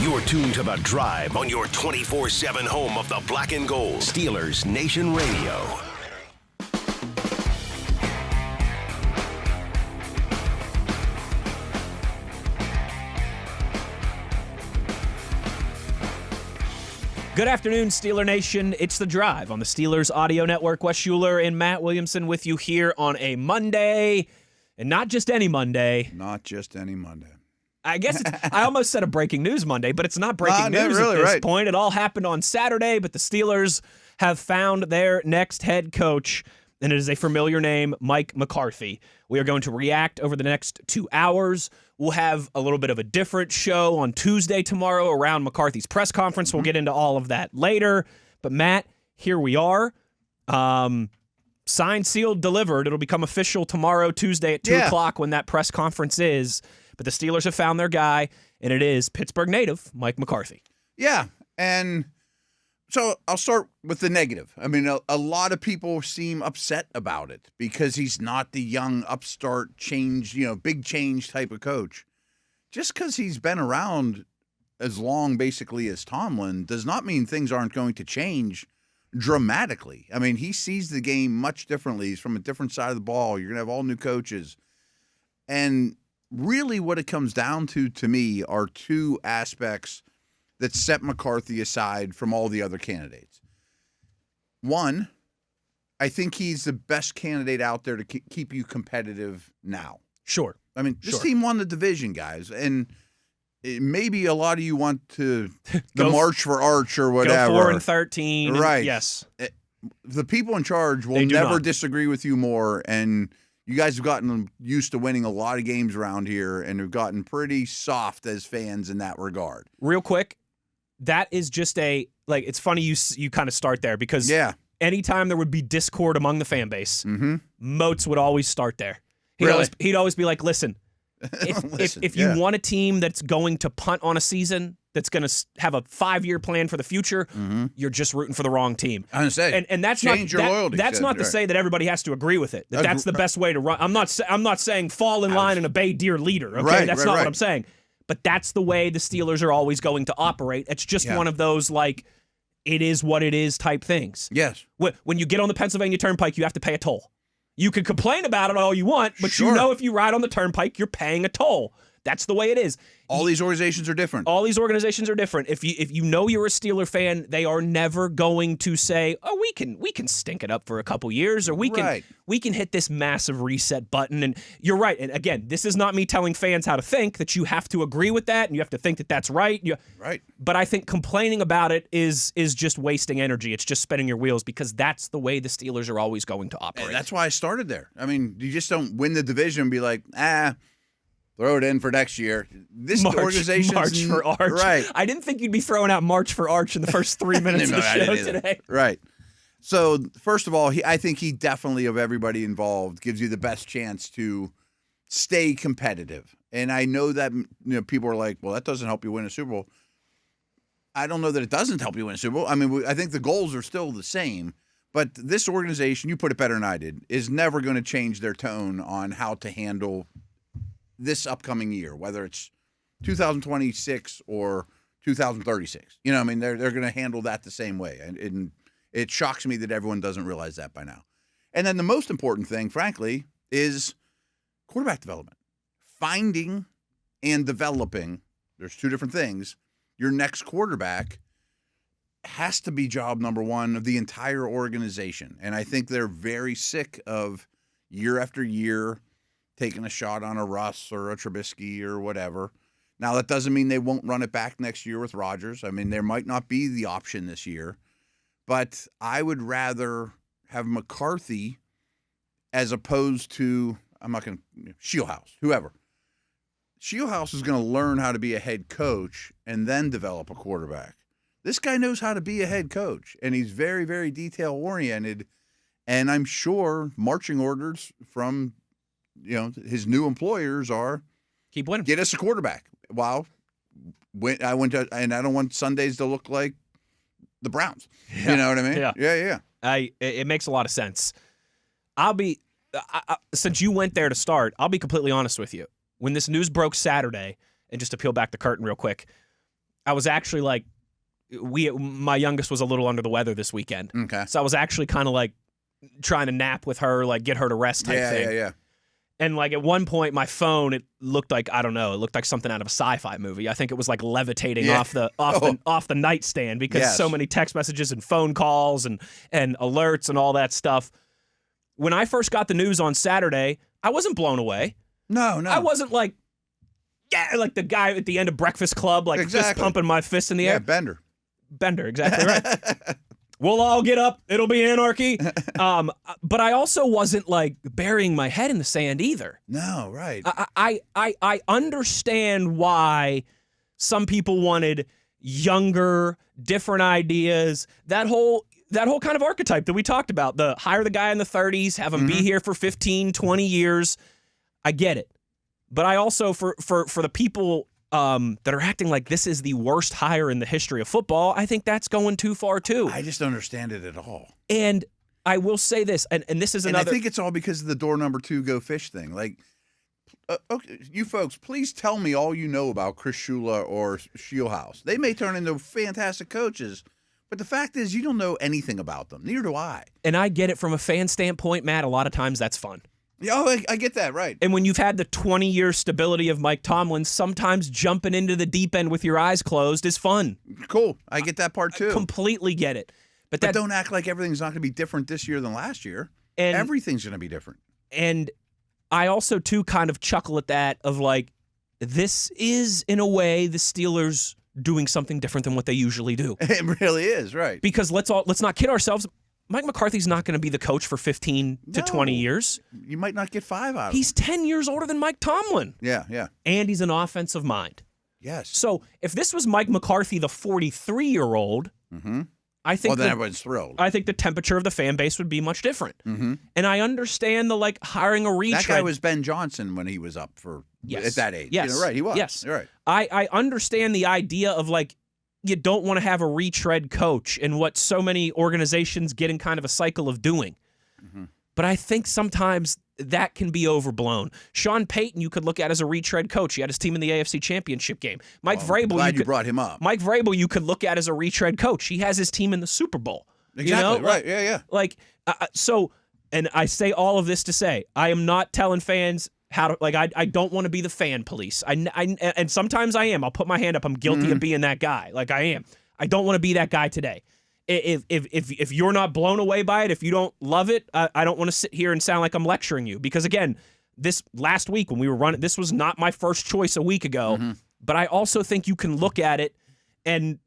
You're tuned to The Drive on your 24/7 home of the Black and Gold. Steelers Nation Radio. Good afternoon, Steeler Nation. It's The Drive on the Steelers Audio Network. Wes Uhler and Matt Williamson with you here on a Monday, and not just any Monday. Not just any Monday. I guess I almost said a breaking news Monday, but it's not breaking news really, at this right. point. It all happened on Saturday, but the Steelers have found their next head coach, and it is a familiar name, Mike McCarthy. We are going to react over the next 2 hours. We'll have a little bit of a different show on Tuesday tomorrow around McCarthy's press conference. We'll get into all of that later. But, Matt, here we are. Signed, sealed, delivered. It'll become official tomorrow, Tuesday at 2 o'clock when that press conference is. But the Steelers have found their guy, and it is Pittsburgh native Mike McCarthy. Yeah, and so I'll start with the negative. I mean, a lot of people seem upset about it because he's not the young upstart change, big change type of coach. Just because he's been around as long, basically, as Tomlin does not mean things aren't going to change dramatically. I mean, he sees the game much differently. He's from a different side of the ball. You're going to have all new coaches. And really what it comes down to me, are two aspects that set McCarthy aside from all the other candidates. One, I think he's the best candidate out there to keep you competitive now. Sure. I mean, this team won the division, guys, and maybe a lot of you want to the March for Arch or whatever. Go 4-13. Right. Yes. The people in charge will never disagree with you more, and you guys have gotten used to winning a lot of games around here and have gotten pretty soft as fans in that regard. Real quick, that is just it's funny you kind of start there because anytime there would be discord among the fan base, Moats would always start there. He'd always be like, listen, if you want a team that's going to punt on a season, that's going to have a 5-year plan for the future, you're just rooting for the wrong team. I understand. And that's change your loyalty. That's not to say that everybody has to agree with it. That's the best way to run. I'm not saying fall in line and obey dear leader. Okay, that's not what I'm saying. But that's the way the Steelers are always going to operate. It's just one of those it is what it is type things. Yes. When you get on the Pennsylvania Turnpike, you have to pay a toll. You can complain about it all you want, but if you ride on the Turnpike, you're paying a toll. That's the way it is. All these organizations are different. All these organizations are different. If you know you're a Steeler fan, they are never going to say, "Oh, we can stink it up for a couple years, or we can hit this massive reset button." And you're right. And again, this is not me telling fans how to think. That you have to agree with that, and you have to think that that's right. Right. But I think complaining about it is just wasting energy. It's just spinning your wheels because that's the way the Steelers are always going to operate. And that's why I started there. I mean, you just don't win the division and be like, throw it in for next year. This organization, March for Arch. Right. I didn't think you'd be throwing out March for Arch in the first 3 minutes of the show today. Right. So, first of all, I think he definitely, of everybody involved, gives you the best chance to stay competitive. And I know that people are like, well, that doesn't help you win a Super Bowl. I don't know that it doesn't help you win a Super Bowl. I mean, I think the goals are still the same. But this organization, you put it better than I did, is never going to change their tone on how to handle this upcoming year, whether it's 2026 or 2036. They're going to handle that the same way. And it shocks me that everyone doesn't realize that by now. And then the most important thing, frankly, is quarterback development. Finding and developing, there's two different things, your next quarterback has to be job number one of the entire organization. And I think they're very sick of year after year taking a shot on a Russ or a Trubisky or whatever. Now, that doesn't mean they won't run it back next year with Rodgers. I mean, there might not be the option this year. But I would rather have McCarthy as opposed to, I'm not going to, Shieldhouse, whoever. Shieldhouse is going to learn how to be a head coach and then develop a quarterback. This guy knows how to be a head coach, and he's very, very detail-oriented. And I'm sure marching orders from his new employers are keep winning. Get us a quarterback. Wow. I went to, and I don't want Sundays to look like the Browns. Yeah. You know what I mean? Yeah. It makes a lot of sense. Since you went there to start, I'll be completely honest with you. When this news broke Saturday, and just to peel back the curtain real quick, I was actually like, my youngest was a little under the weather this weekend. Okay. So I was actually kind of like trying to nap with her, like get her to rest type thing. Yeah. And like at one point, my phone, it looked like, I don't know, it looked like something out of a sci-fi movie. I think it was like levitating off the nightstand because so many text messages and phone calls and alerts and all that stuff. When I first got the news on Saturday, I wasn't blown away. No. I wasn't like, like the guy at the end of Breakfast Club, like fist pumping my fist in the air. Bender, exactly right. We'll all get up. It'll be anarchy. But I also wasn't like burying my head in the sand either. No, right. I understand why some people wanted younger, different ideas. That whole kind of archetype that we talked about. The hire the guy in the 30s, have him be here for 15, 20 years. I get it. But I also, for the people that are acting like this is the worst hire in the history of football, I think that's going too far too. I just don't understand it at all. And I will say this, and this is another. And I think it's all because of the door number 2 go fish thing. Like, okay, you folks, please tell me all you know about Chris Shula or Shieldhouse. They may turn into fantastic coaches, but the fact is you don't know anything about them. Neither do I. And I get it from a fan standpoint, Matt. A lot of times that's fun. Yeah, I get that, right. And when you've had the 20-year stability of Mike Tomlin, sometimes jumping into the deep end with your eyes closed is fun. Cool. I get that part too. I completely get it. But don't act like everything's not going to be different this year than last year. And everything's going to be different. And I also, too, kind of chuckle at that of like, this is, in a way, the Steelers doing something different than what they usually do. It really is, right. Because let's not kid ourselves. Mike McCarthy's not going to be the coach for 15 to 20 years. You might not get 5 out of him. He's 10 years older than Mike Tomlin. Yeah. And he's an offensive mind. Yes. So if this was Mike McCarthy, the 43-year-old, I think then everyone's thrilled. I think the temperature of the fan base would be much different. And I understand the like hiring a retread. That guy was Ben Johnson when he was up for at that age. Yes. Right, he was. Yes. You're right. I understand the idea of like, you don't want to have a retread coach and what so many organizations get in kind of a cycle of doing. But I think sometimes that can be overblown. Sean Payton, you could look at as a retread coach. He had his team in the AFC Championship game. Mike Vrabel, glad you brought him up. Mike Vrabel, you could look at as a retread coach. He has his team in the Super Bowl. Exactly, you know? right. Yeah. Like, so, and I say all of this to say, I am not telling fans how to, like, I don't want to be the fan police. And sometimes I am. I'll put my hand up. I'm guilty of being that guy. Like, I am. I don't want to be that guy today. If you're not blown away by it, if you don't love it, I don't want to sit here and sound like I'm lecturing you. Because, again, this last week when we were running, this was not my first choice a week ago. But I also think you can look at it and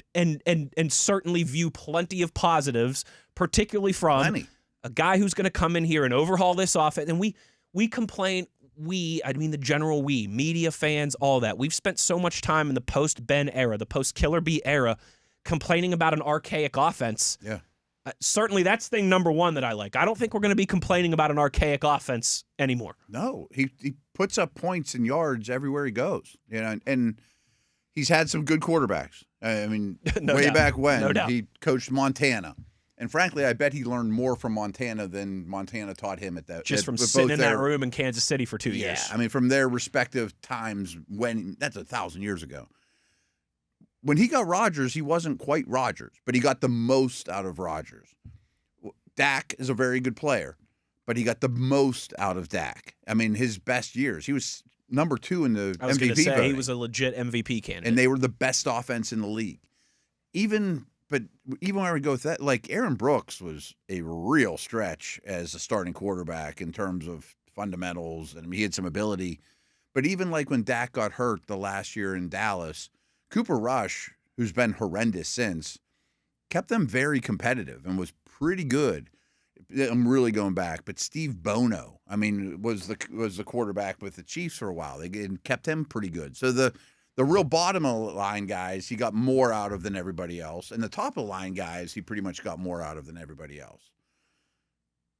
certainly view plenty of positives, particularly from a guy who's going to come in here and overhaul this offense. And we complain. I mean the general media fans, all that. We've spent so much time in the post-Ben era, the post-Killer B era, complaining about an archaic offense. Yeah. Certainly that's thing number 1 that I like. I don't think we're going to be complaining about an archaic offense anymore. No, he puts up points and yards everywhere he goes. You know, and he's had some good quarterbacks. I mean, back when he coached Montana. And frankly, I bet he learned more from Montana than Montana taught him at that. Just from sitting in that room in Kansas City for 2 years. Yeah, I mean, from their respective times that's 1,000 years ago. When he got Rodgers, he wasn't quite Rodgers, but he got the most out of Rodgers. Dak is a very good player, but he got the most out of Dak. I mean, his best years. He was number 2 in the MVP voting. He was a legit MVP candidate. And they were the best offense in the league. But even when we go with that, like Aaron Brooks was a real stretch as a starting quarterback in terms of fundamentals, and he had some ability. But even like when Dak got hurt the last year in Dallas, Cooper Rush, who's been horrendous since, kept them very competitive and was pretty good. I'm really going back, but Steve Bono, I mean, was the quarterback with the Chiefs for a while. They kept him pretty good. So the real bottom of the line guys, he got more out of than everybody else. And the top of the line guys, he pretty much got more out of than everybody else.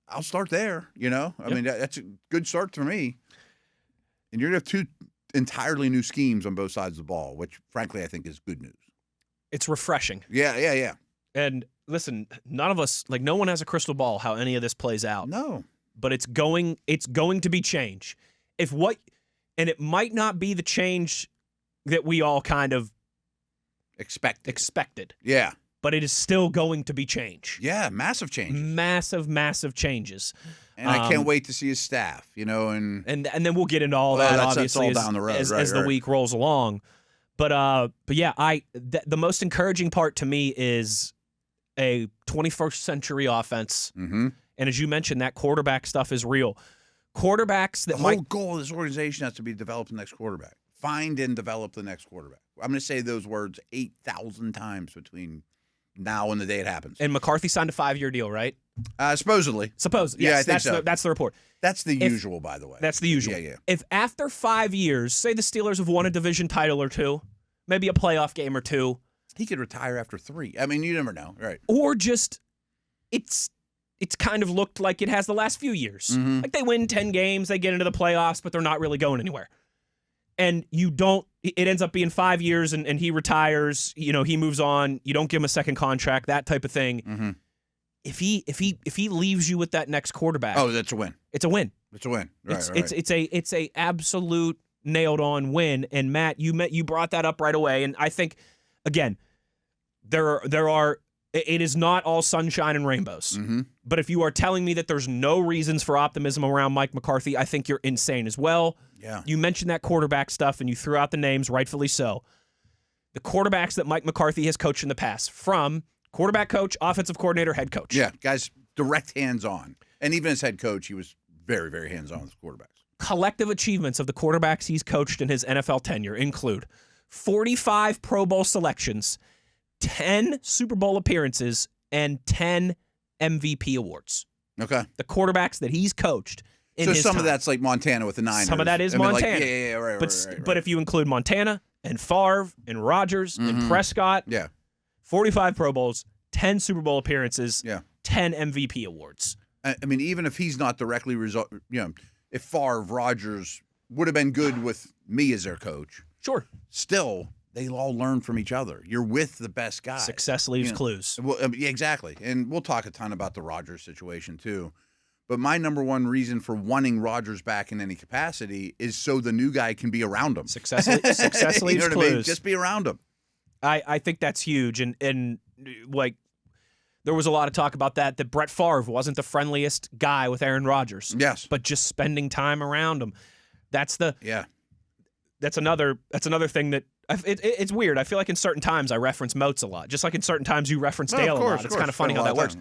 I'll start there, you know? I mean, that's a good start for me. And you're going to have 2 entirely new schemes on both sides of the ball, which, frankly, I think is good news. It's refreshing. Yeah. And listen, none of us, like no one has a crystal ball how any of this plays out. No. But it's going to be change. And it might not be the change that we all kind of Expected. Yeah. But it is still going to be change. Yeah, massive changes. Massive changes. And I can't wait to see his staff, and then we'll get into all that obviously that's all down the road, as the week rolls along. But yeah, the most encouraging part to me is a 21st century offense. Mm-hmm. And as you mentioned, that quarterback stuff is real. Quarterbacks that the whole goal of this organization has to be to develop the next quarterback. Find and develop the next quarterback. I'm going to say those words 8,000 times between now and the day it happens. And McCarthy signed a 5-year deal, right? Supposedly. Yes, yeah, I think so. That's the report. That's the usual, by the way. That's the usual. Yeah. If after 5 years, say the Steelers have won a division title or two, maybe a playoff game or two. He could retire after 3. I mean, you never know. Right. Or just it's kind of looked like it has the last few years. Mm-hmm. Like they win 10 games, they get into the playoffs, but they're not really going anywhere. And it ends up being 5 years and he retires, he moves on, you don't give him a second contract, that type of thing. Mm-hmm. If he leaves you with that next quarterback. Oh, that's a win. It's a win. It's a win. Right, It's a absolute nailed on win. And Matt, you brought that up right away. And I think, again, it is not all sunshine and rainbows. Mm-hmm. But if you are telling me that there's no reasons for optimism around Mike McCarthy, I think you're insane as well. Yeah. You mentioned that quarterback stuff and you threw out the names, rightfully so. The quarterbacks that Mike McCarthy has coached in the past, from quarterback coach, offensive coordinator, head coach. Yeah, guys, direct hands-on. And even as head coach, he was very, very hands-on with quarterbacks. Collective achievements of the quarterbacks he's coached in his NFL tenure include 45 Pro Bowl selections, 10 Super Bowl appearances, and 10 MVP awards. Okay. The quarterbacks that he's coached in so his some time. of that's like Montana with the Niners. Some of that is Montana. Right, but if you include Montana and Favre and Rodgers and Prescott, 45 Pro Bowls, 10 Super Bowl appearances, 10 MVP awards. I mean, even if he's not directly if Favre, Rodgers would have been good with me as their coach, sure, still they all learn from each other. You're with the best guy. Success leaves clues. Well, yeah, exactly. And we'll talk a ton about the Rodgers situation too. But my number one reason for wanting Rodgers back in any capacity is so the new guy can be around him. Success leaves clues. I mean? Just be around him. I think that's huge. And like, there was a lot of talk about that Brett Favre wasn't the friendliest guy with Aaron Rodgers. Yes. But just spending time around him. That's another thing that it's weird. I feel like in certain times I reference Moats a lot. Just like in certain times you reference Dale a lot. It's kind of funny how that works.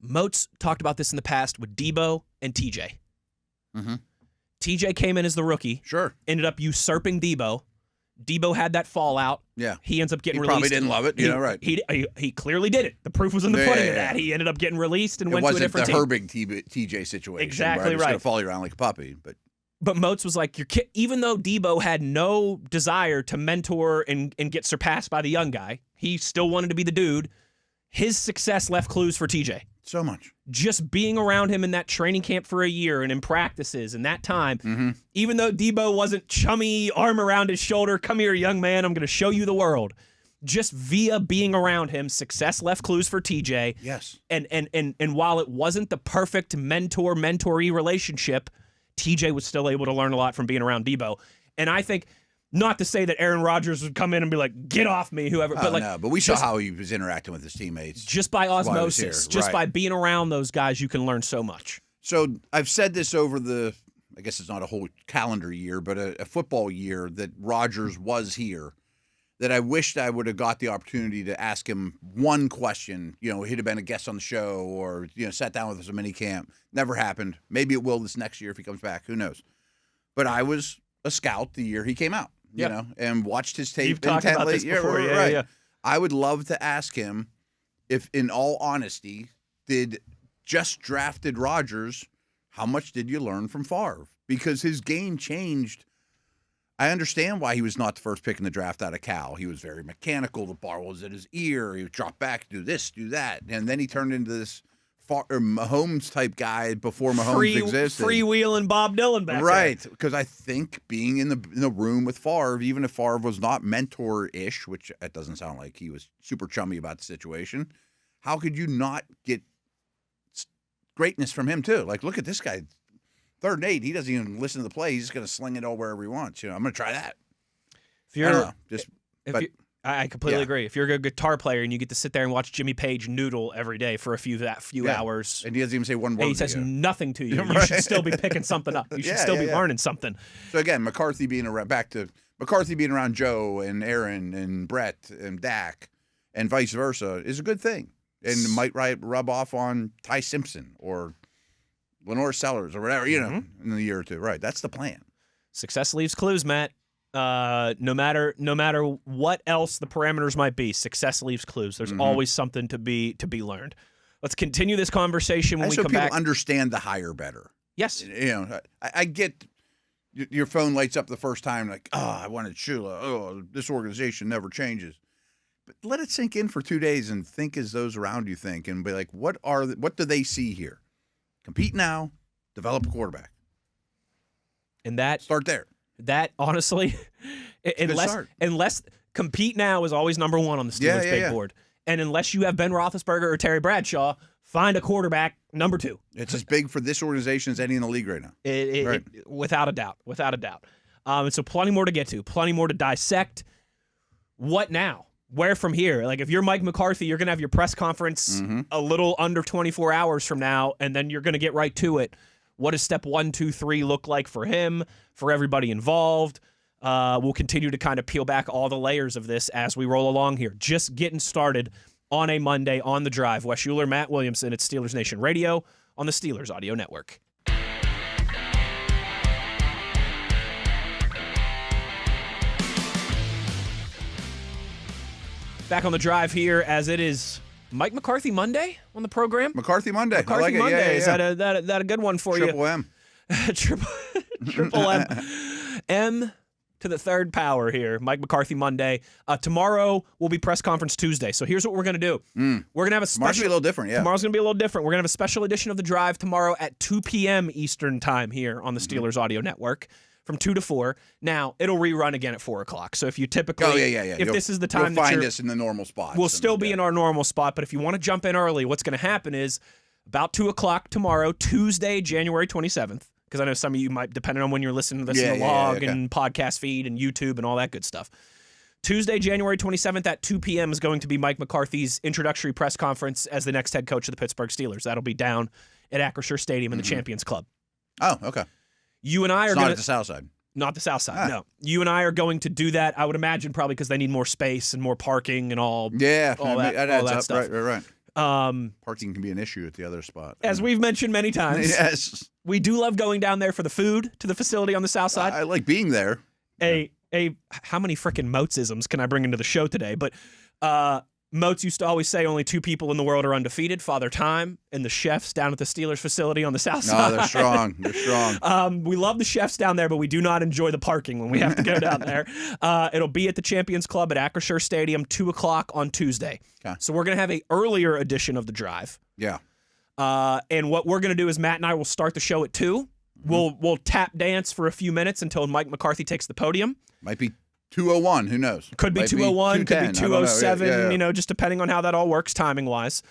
Moats talked about this in the past with Debo and TJ. Mm-hmm. TJ came in as the rookie. Sure. Ended up usurping Debo. Debo had that fallout. Yeah. He ends up getting released. He probably didn't love it. Right. He clearly did it. The proof was in the pudding of that. He ended up getting released and went to a different team. It wasn't the Herbig TJ situation. Exactly right. He's going to follow you around like a puppy. But Moats was like, even though Debo had no desire to mentor and get surpassed by the young guy, he still wanted to be the dude. His success left clues for TJ. So much. Just being around him in that training camp for a year and in practices and that time, even though Debo wasn't chummy, arm around his shoulder, come here, young man, I'm going to show you the world. Just via being around him, success left clues for TJ. Yes. And while it wasn't the perfect mentor-mentoree relationship, TJ was still able to learn a lot from being around Debo. And I think, not to say that Aaron Rodgers would come in and be like, get off me, whoever. But we saw how he was interacting with his teammates. Just by osmosis, by being around those guys, you can learn so much. So I've said this over I guess it's not a whole calendar year, but a football year that Rodgers was here, that I wished I would have got the opportunity to ask him one question. He'd have been a guest on the show or, sat down with us at mini camp. Never happened. Maybe it will this next year if he comes back. Who knows? But I was a scout the year he came out. And watched his tape intently. You've talked about this before. Yeah. I would love to ask him if, in all honesty, did just drafted Rodgers, how much did you learn from Favre? Because his game changed. I understand why he was not the first pick in the draft out of Cal. He was very mechanical. The bar was at his ear. He would drop back, do this, do that. And then he turned into this Mahomes-type guy before Mahomes existed. Freewheeling Bob Dylan back right, because I think being in the room with Favre, even if Favre was not mentor-ish, which it doesn't sound like he was super chummy about the situation, how could you not get greatness from him too? Like, look at this guy, 3rd and 8. He doesn't even listen to the play. He's just going to sling it all wherever he wants. I'm going to try that. I don't know. I completely agree. If you're a good guitar player and you get to sit there and watch Jimmy Page noodle every day for a few hours, and he doesn't even say one word, he says nothing to you. Right. You should still be picking something up. You should still be learning something. So again, McCarthy being around Joe and Aaron and Brett and Dak and vice versa is a good thing, and might rub off on Ty Simpson or Lenore Sellers or whatever, in a year or two. Right, that's the plan. Success leaves clues, Matt. No matter what else the parameters might be, success leaves clues. There's always something to be learned. Let's continue this conversation when we come back. So people understand the hire better. Yes. I get your phone lights up the first time like, I wanted Shula. Oh, this organization never changes. But let it sink in for 2 days and think as those around you think, and be like, what do they see here? Compete now, develop a quarterback. And start there. That honestly, unless compete now is always number one on the Steelers big board, and unless you have Ben Roethlisberger or Terry Bradshaw, find a quarterback number 2. It's as big for this organization as any in the league right now. Right. Without a doubt, and so plenty more to get to, plenty more to dissect. What now? Where from here? Like if you're Mike McCarthy, you're gonna have your press conference a little under 24 hours from now, and then you're gonna get right to it. What does step 1, 2, 3 look like for him, for everybody involved? We'll continue to kind of peel back all the layers of this as we roll along here. Just getting started on a Monday on The Drive. Wes Uhler, Matt Williamson at Steelers Nation Radio on the Steelers Audio Network. Back on The Drive here as it is Mike McCarthy Monday on the program. McCarthy Monday. McCarthy I like Monday. It. Yeah. Is that a good one for you? Triple M. Triple M. M to the third power here. Mike McCarthy Monday. Tomorrow will be press conference Tuesday. So here's what we're going to do. We're going to have a special. Tomorrow's going to be a little different, yeah. Tomorrow's going to be a little different. We're going to have a special edition of The Drive tomorrow at 2 p.m. Eastern time here on the Steelers Audio Network. From 2 to 4. Now, it'll rerun again at 4 o'clock. So if you typically, if this is the time you'll find us in the normal spot. We'll still be in our normal spot, but if you want to jump in early, what's going to happen is about 2 o'clock tomorrow, Tuesday, January 27th, because I know some of you might, depending on when you're listening to this in the log and podcast feed and YouTube and all that good stuff. Tuesday, January 27th at 2 p.m. is going to be Mike McCarthy's introductory press conference as the next head coach of the Pittsburgh Steelers. That'll be down at Acrisure Stadium in the Champions Club. Oh, okay. You and I are not at the South Side. Not the South Side, no. You and I are going to do that, I would imagine, probably because they need more space and more parking and all that stuff. Right. Parking can be an issue at the other spot. As we've mentioned many times, yes, we do love going down there for the food to the facility on the South Side. I like being there. How many frickin' Moatsisms can I bring into the show today? But Moats used to always say only 2 people in the world are undefeated, Father Time and the chefs down at the Steelers facility on the South Side. No, they're strong. They're strong. We love the chefs down there, but we do not enjoy the parking when we have to go down there. It'll be at the Champions Club at Acrisure Stadium, 2 o'clock on Tuesday. Okay. So we're going to have an earlier edition of The Drive. Yeah. And what we're going to do is Matt and I will start the show at 2. We'll tap dance for a few minutes until Mike McCarthy takes the podium. Might be 2:01. Who knows? Could be 2:01. Could be 2:07. Yeah. Just depending on how that all works timing wise.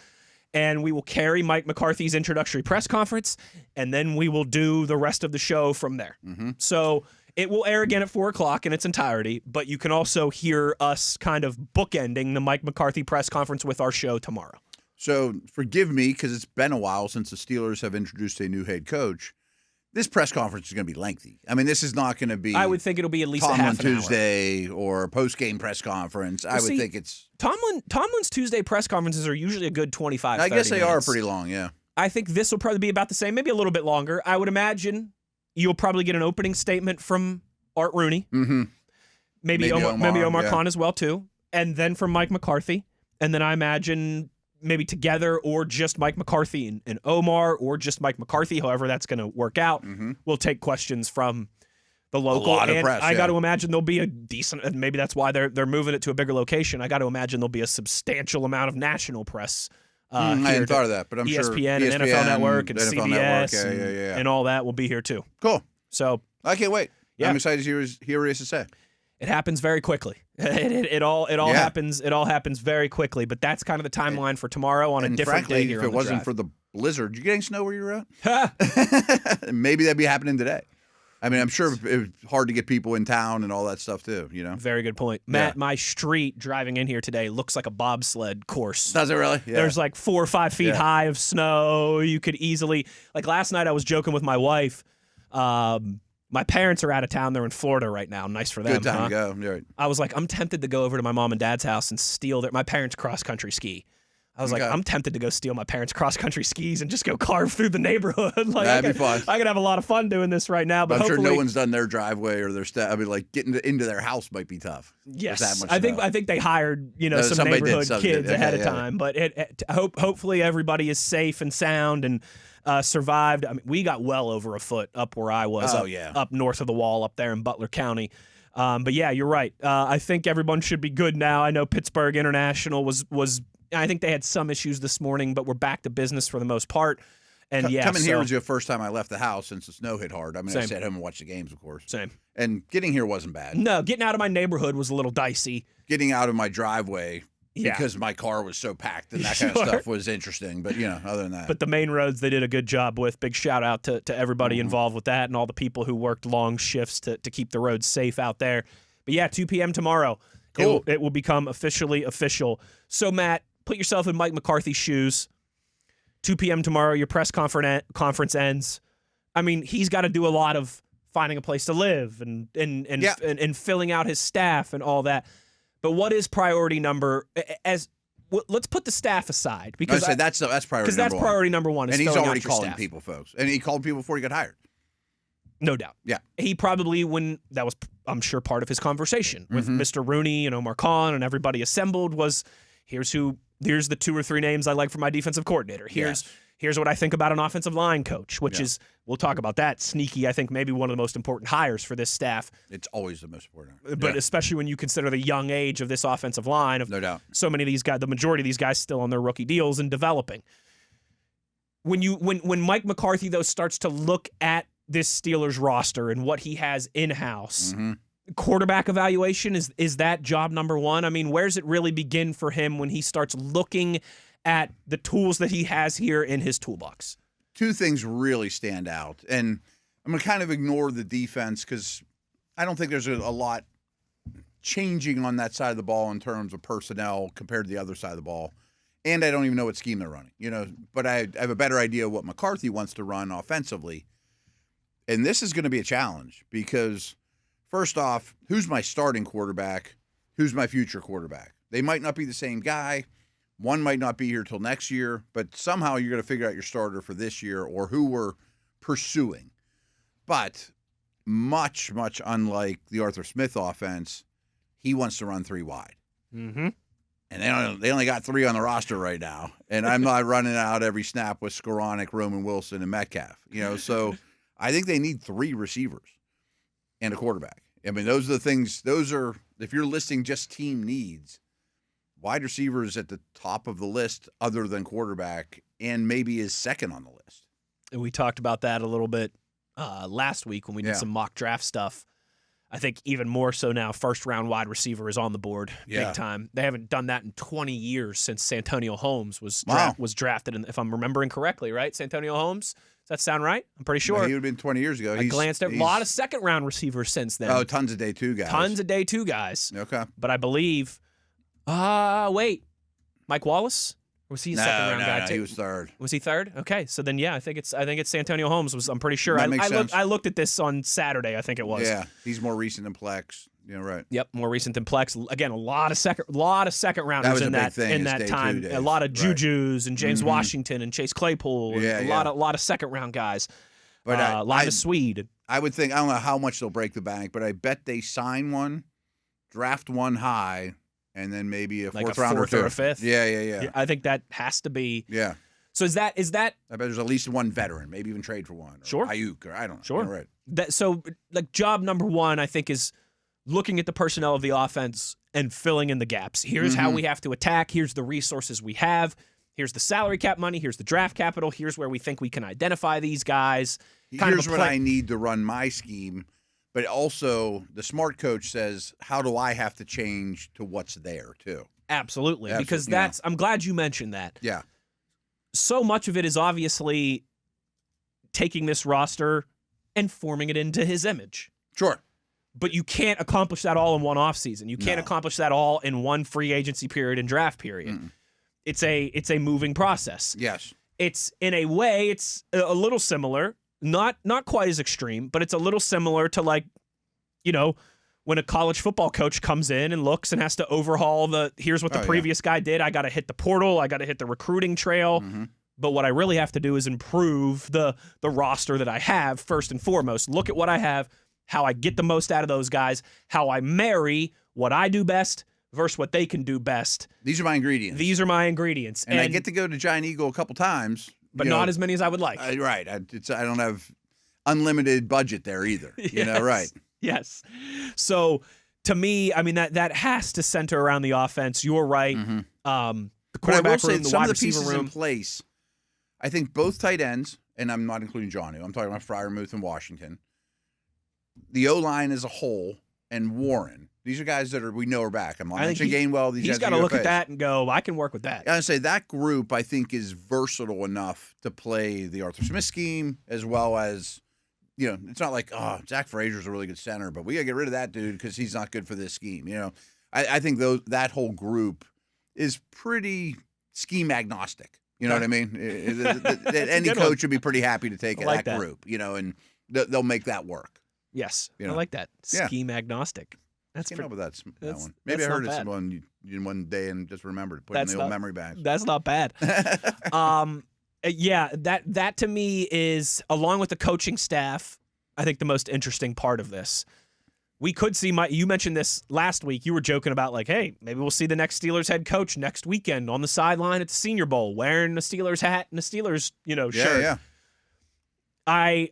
And we will carry Mike McCarthy's introductory press conference, and then we will do the rest of the show from there. So it will air again at 4 o'clock in its entirety, but you can also hear us kind of bookending the Mike McCarthy press conference with our show tomorrow. So forgive me because it's been a while since the Steelers have introduced a new head coach. This press conference is going to be lengthy. I mean, this is not going to be. I would think it'll be at least a half an hour. Tuesday or post-game press conference. I would think it's. Tomlin's Tuesday press conferences are usually a good 25, 30 I guess they minutes. are pretty long, yeah. I think this will probably be about the same, maybe a little bit longer. I would imagine you'll probably get an opening statement from Art Rooney. Maybe Omar Khan as well, too. And then from Mike McCarthy. And then I imagine maybe together or just Mike McCarthy and Omar or just Mike McCarthy, however that's going to work out. We'll take questions from the local. A lot of press, I got to imagine there'll be a decent, and maybe that's why they're moving it to a bigger location. I got to imagine there'll be a substantial amount of national press. I hadn't thought of that, but I'm ESPN sure ESPN and NFL Network and NFL CBS Network, and all that will be here too. Cool. So I can't wait. Yeah. I'm excited to hear what he has to say. It happens very quickly. It all happens. It all happens very quickly. But that's kind of the timeline for tomorrow on a different day here. If it wasn't for the blizzard, did you get any snow where you were at? Maybe that'd be happening today. I mean, I'm sure it's hard to get people in town and all that stuff too, you know? Very good point. Matt, my street driving in here today looks like a bobsled course. Does it really? Yeah. There's like 4 or 5 feet high of snow. You could easily, like last night I was joking with my wife. My parents are out of town. They're in Florida right now. Nice for them. Good time to go. Right. I was like, I'm tempted to go over to my mom and dad's house and steal my parents cross-country ski. I was like, I'm tempted to go steal my parents' cross-country skis and just go carve through the neighborhood. Like, that'd be fun. I could have a lot of fun doing this right now. But I'm sure no one's done their driveway or their I mean, like getting into their house might be tough. Yes, that much I think they hired some neighborhood kids ahead of time. But hopefully everybody is safe and sound and survived. I mean, we got well over a foot up where I was. Up north of the wall up there in Butler County. But yeah, you're right. I think everyone should be good now. I know Pittsburgh International was. I think they had some issues this morning, but we're back to business for the most part. And coming here was the first time I left the house since the snow hit hard. I mean, I stayed home and watched the games, of course. Same. And getting here wasn't bad. No, getting out of my neighborhood was a little dicey. Getting out of my driveway because my car was so packed and that kind of stuff was interesting. But, other than that. But the main roads they did a good job with. Big shout out to everybody involved with that and all the people who worked long shifts to keep the roads safe out there. But yeah, 2 p.m. tomorrow. Cool. It will become officially official. So, Matt, put yourself in Mike McCarthy's shoes. 2 p.m. tomorrow, your press conference ends. I mean, he's got to do a lot of finding a place to live and filling out his staff and all that. But what is priority number? Let's put the staff aside because that's priority number one. Because that's priority number one. And he's already calling people, folks. And he called people before he got hired. No doubt. Yeah. He probably, that was, I'm sure, part of his conversation with Mr. Rooney and Omar Khan and everybody assembled was, here's the 2 or 3 names I like for my defensive coordinator. Here's what I think about an offensive line coach, which is, we'll talk about that, sneaky, I think maybe one of the most important hires for this staff. It's always the most important. But especially when you consider the young age of this offensive line. No doubt. So many of these guys, the majority of these guys still on their rookie deals and developing. When Mike McCarthy, though, starts to look at this Steelers roster and what he has in-house, quarterback evaluation, is that job number one? I mean, where's it really begin for him when he starts looking at the tools that he has here in his toolbox? 2 things really stand out. And I'm going to kind of ignore the defense because I don't think there's a lot changing on that side of the ball in terms of personnel compared to the other side of the ball. And I don't even know what scheme they're running, but I have a better idea of what McCarthy wants to run offensively. And this is going to be a challenge because, first off, who's my starting quarterback? Who's my future quarterback? They might not be the same guy. One might not be here till next year, but somehow you're going to figure out your starter for this year or who we're pursuing. But much, much unlike the Arthur Smith offense, he wants to run 3 wide. Mm-hmm. And they only got 3 on the roster right now. And I'm not running out every snap with Skoranek, Roman Wilson, and Metcalf. So I think they need 3 receivers and a quarterback. I mean, those are the things. If you're listing just team needs, wide receiver is at the top of the list other than quarterback and maybe is second on the list. And we talked about that a little bit last week when we did some mock draft stuff. I think even more so now, first-round wide receiver is on the board big time. They haven't done that in 20 years since Santonio Holmes was drafted, if I'm remembering correctly, right? Santonio Holmes? Does that sound right? I'm pretty sure. Well, he would have been 20 years ago. I glanced at a lot of second-round receivers since then. Oh, tons of day 2 guys. Tons of day 2 guys. Okay. But I believe, wait, Mike Wallace? Or was he a second-round guy too? He was third. Was he third? Okay, so then I think it's Santonio Holmes. I'm pretty sure. I looked at this on Saturday. I think it was. Yeah, he's more recent than Plex. Right. Yep, more recent than Plex. Again, a lot of second rounders in that time. A lot of Juju's and James Washington and Chase Claypool. And a lot of second round guys. But a lot of Swede. I would think, I don't know how much they'll break the bank, but I bet they sign one, draft one high, and then maybe a fourth round or 2. Or a 5th. Yeah. I think that has to be. Yeah. So is that? I bet there's at least one veteran, maybe even trade for one. Or sure. Ayuk, or I don't know. Sure. Right. So job number one, I think, is looking at the personnel of the offense and filling in the gaps. Here's how we have to attack. Here's the resources we have. Here's the salary cap money. Here's the draft capital. Here's where we think we can identify these guys. Here's what I need to run my scheme. But also, the smart coach says, how do I have to change to what's there, too? Absolutely. Because I'm glad you mentioned that. Yeah. So much of it is obviously taking this roster and forming it into his image. Sure. But you can't accomplish that all in one offseason. You can't accomplish that all in one free agency period and draft period. It's a moving process. Yes. It's, in a way, it's a little similar, not quite as extreme, but it's a little similar to, like, you know, when a college football coach comes in and looks and has to overhaul here's what the previous guy did. I got to hit the portal. I got to hit the recruiting trail. But what I really have to do is improve the roster that I have first and foremost. Look at what I have, how I get the most out of those guys, how I marry what I do best versus what they can do best. These are my ingredients. And I get to go to Giant Eagle a couple times. But not as many as I would like. Right. I don't have unlimited budget there either. You know, right. Yes. So, to me, I mean, that has to center around the offense. You're right. The quarterback room, the wide receiver room. In place, I think both tight ends, and I'm not including Johnny. I'm talking about Freiermuth and Washington. The O-line as a whole, and Warren. These are guys that we know are back. I'm not mentioning Gainwell. He's got to look at that and go, I can work with that. I would say that group, I think, is versatile enough to play the Arthur Smith scheme, as well as, you know, it's not like, Zach Frazier's a really good center, but we got to get rid of that dude because he's not good for this scheme. You know, I think that whole group is pretty scheme agnostic. You know what I mean? Any coach would be pretty happy to take that group, you know, and they'll make that work. Yes, you know? I like that. Scheme agnostic. That's came up with that one. Maybe I heard it one day and just remembered. Put it in the old memory bank. That's not bad. Yeah, that to me is, along with the coaching staff, I think the most interesting part of this. We could see you mentioned this last week. You were joking about, like, hey, maybe we'll see the next Steelers head coach next weekend on the sideline at the Senior Bowl wearing a Steelers hat and a Steelers, shirt. Yeah. I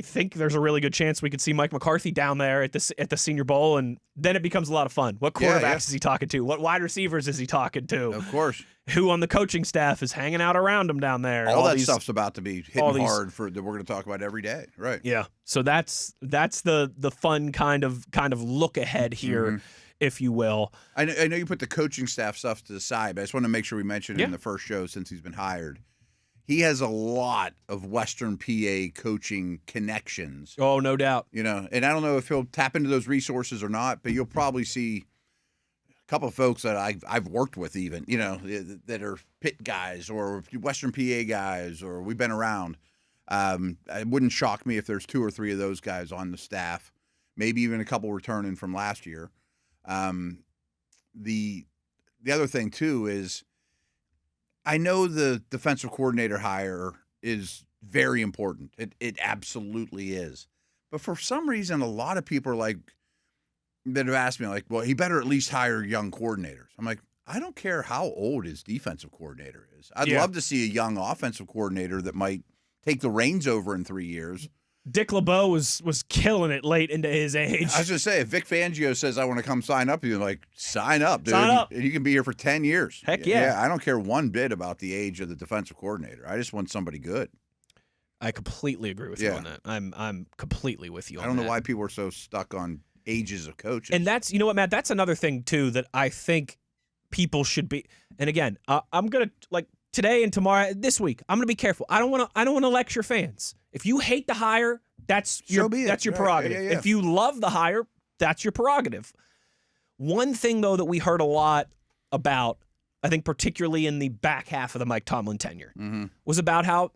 think there's a really good chance we could see Mike McCarthy down there at the Senior Bowl, and then it becomes a lot of fun. What quarterbacks is he talking to? What wide receivers is he talking to? Of course. Who on the coaching staff is hanging out around him down there? All that stuff's about to be hitting hard that we're going to talk about every day, right? Yeah. So that's the fun kind of look ahead here, if you will. I know you put the coaching staff stuff to the side, but I just want to make sure we mention it in the first show since he's been hired. He has a lot of Western PA coaching connections. Oh, no doubt. You know, and I don't know if he'll tap into those resources or not, but you'll probably see a couple of folks that I've worked with even, you know, that are Pitt guys or Western PA guys, or we've been around. It wouldn't shock me if there's 2 or 3 of those guys on the staff, maybe even a couple returning from last year. The other thing, too, is I know the defensive coordinator hire is very important. It absolutely is. But for some reason, a lot of people are like, that have asked me, like, well, he better at least hire young coordinators. I'm like, I don't care how old his defensive coordinator is. I'd love to see a young offensive coordinator that might take the reins over in 3 years. Dick LeBeau was killing it late into his age. I was going to say, if Vic Fangio says, I want to come sign up, you're like, sign up, dude. Sign up. And you can be here for 10 years. Heck yeah. I don't care one bit about the age of the defensive coordinator. I just want somebody good. I completely agree with you on that. I'm completely with you on that. I don't know why people are so stuck on ages of coaches. And that's, you know what, Matt, that's another thing, too, that I think people should be. And again, I'm going to, like, today and tomorrow, this week, I'm going to be careful. I don't want to lecture fans. If you hate the hire, that's your prerogative. Yeah. If you love the hire, that's your prerogative. One thing, though, that we heard a lot about, I think particularly in the back half of the Mike Tomlin tenure, was about how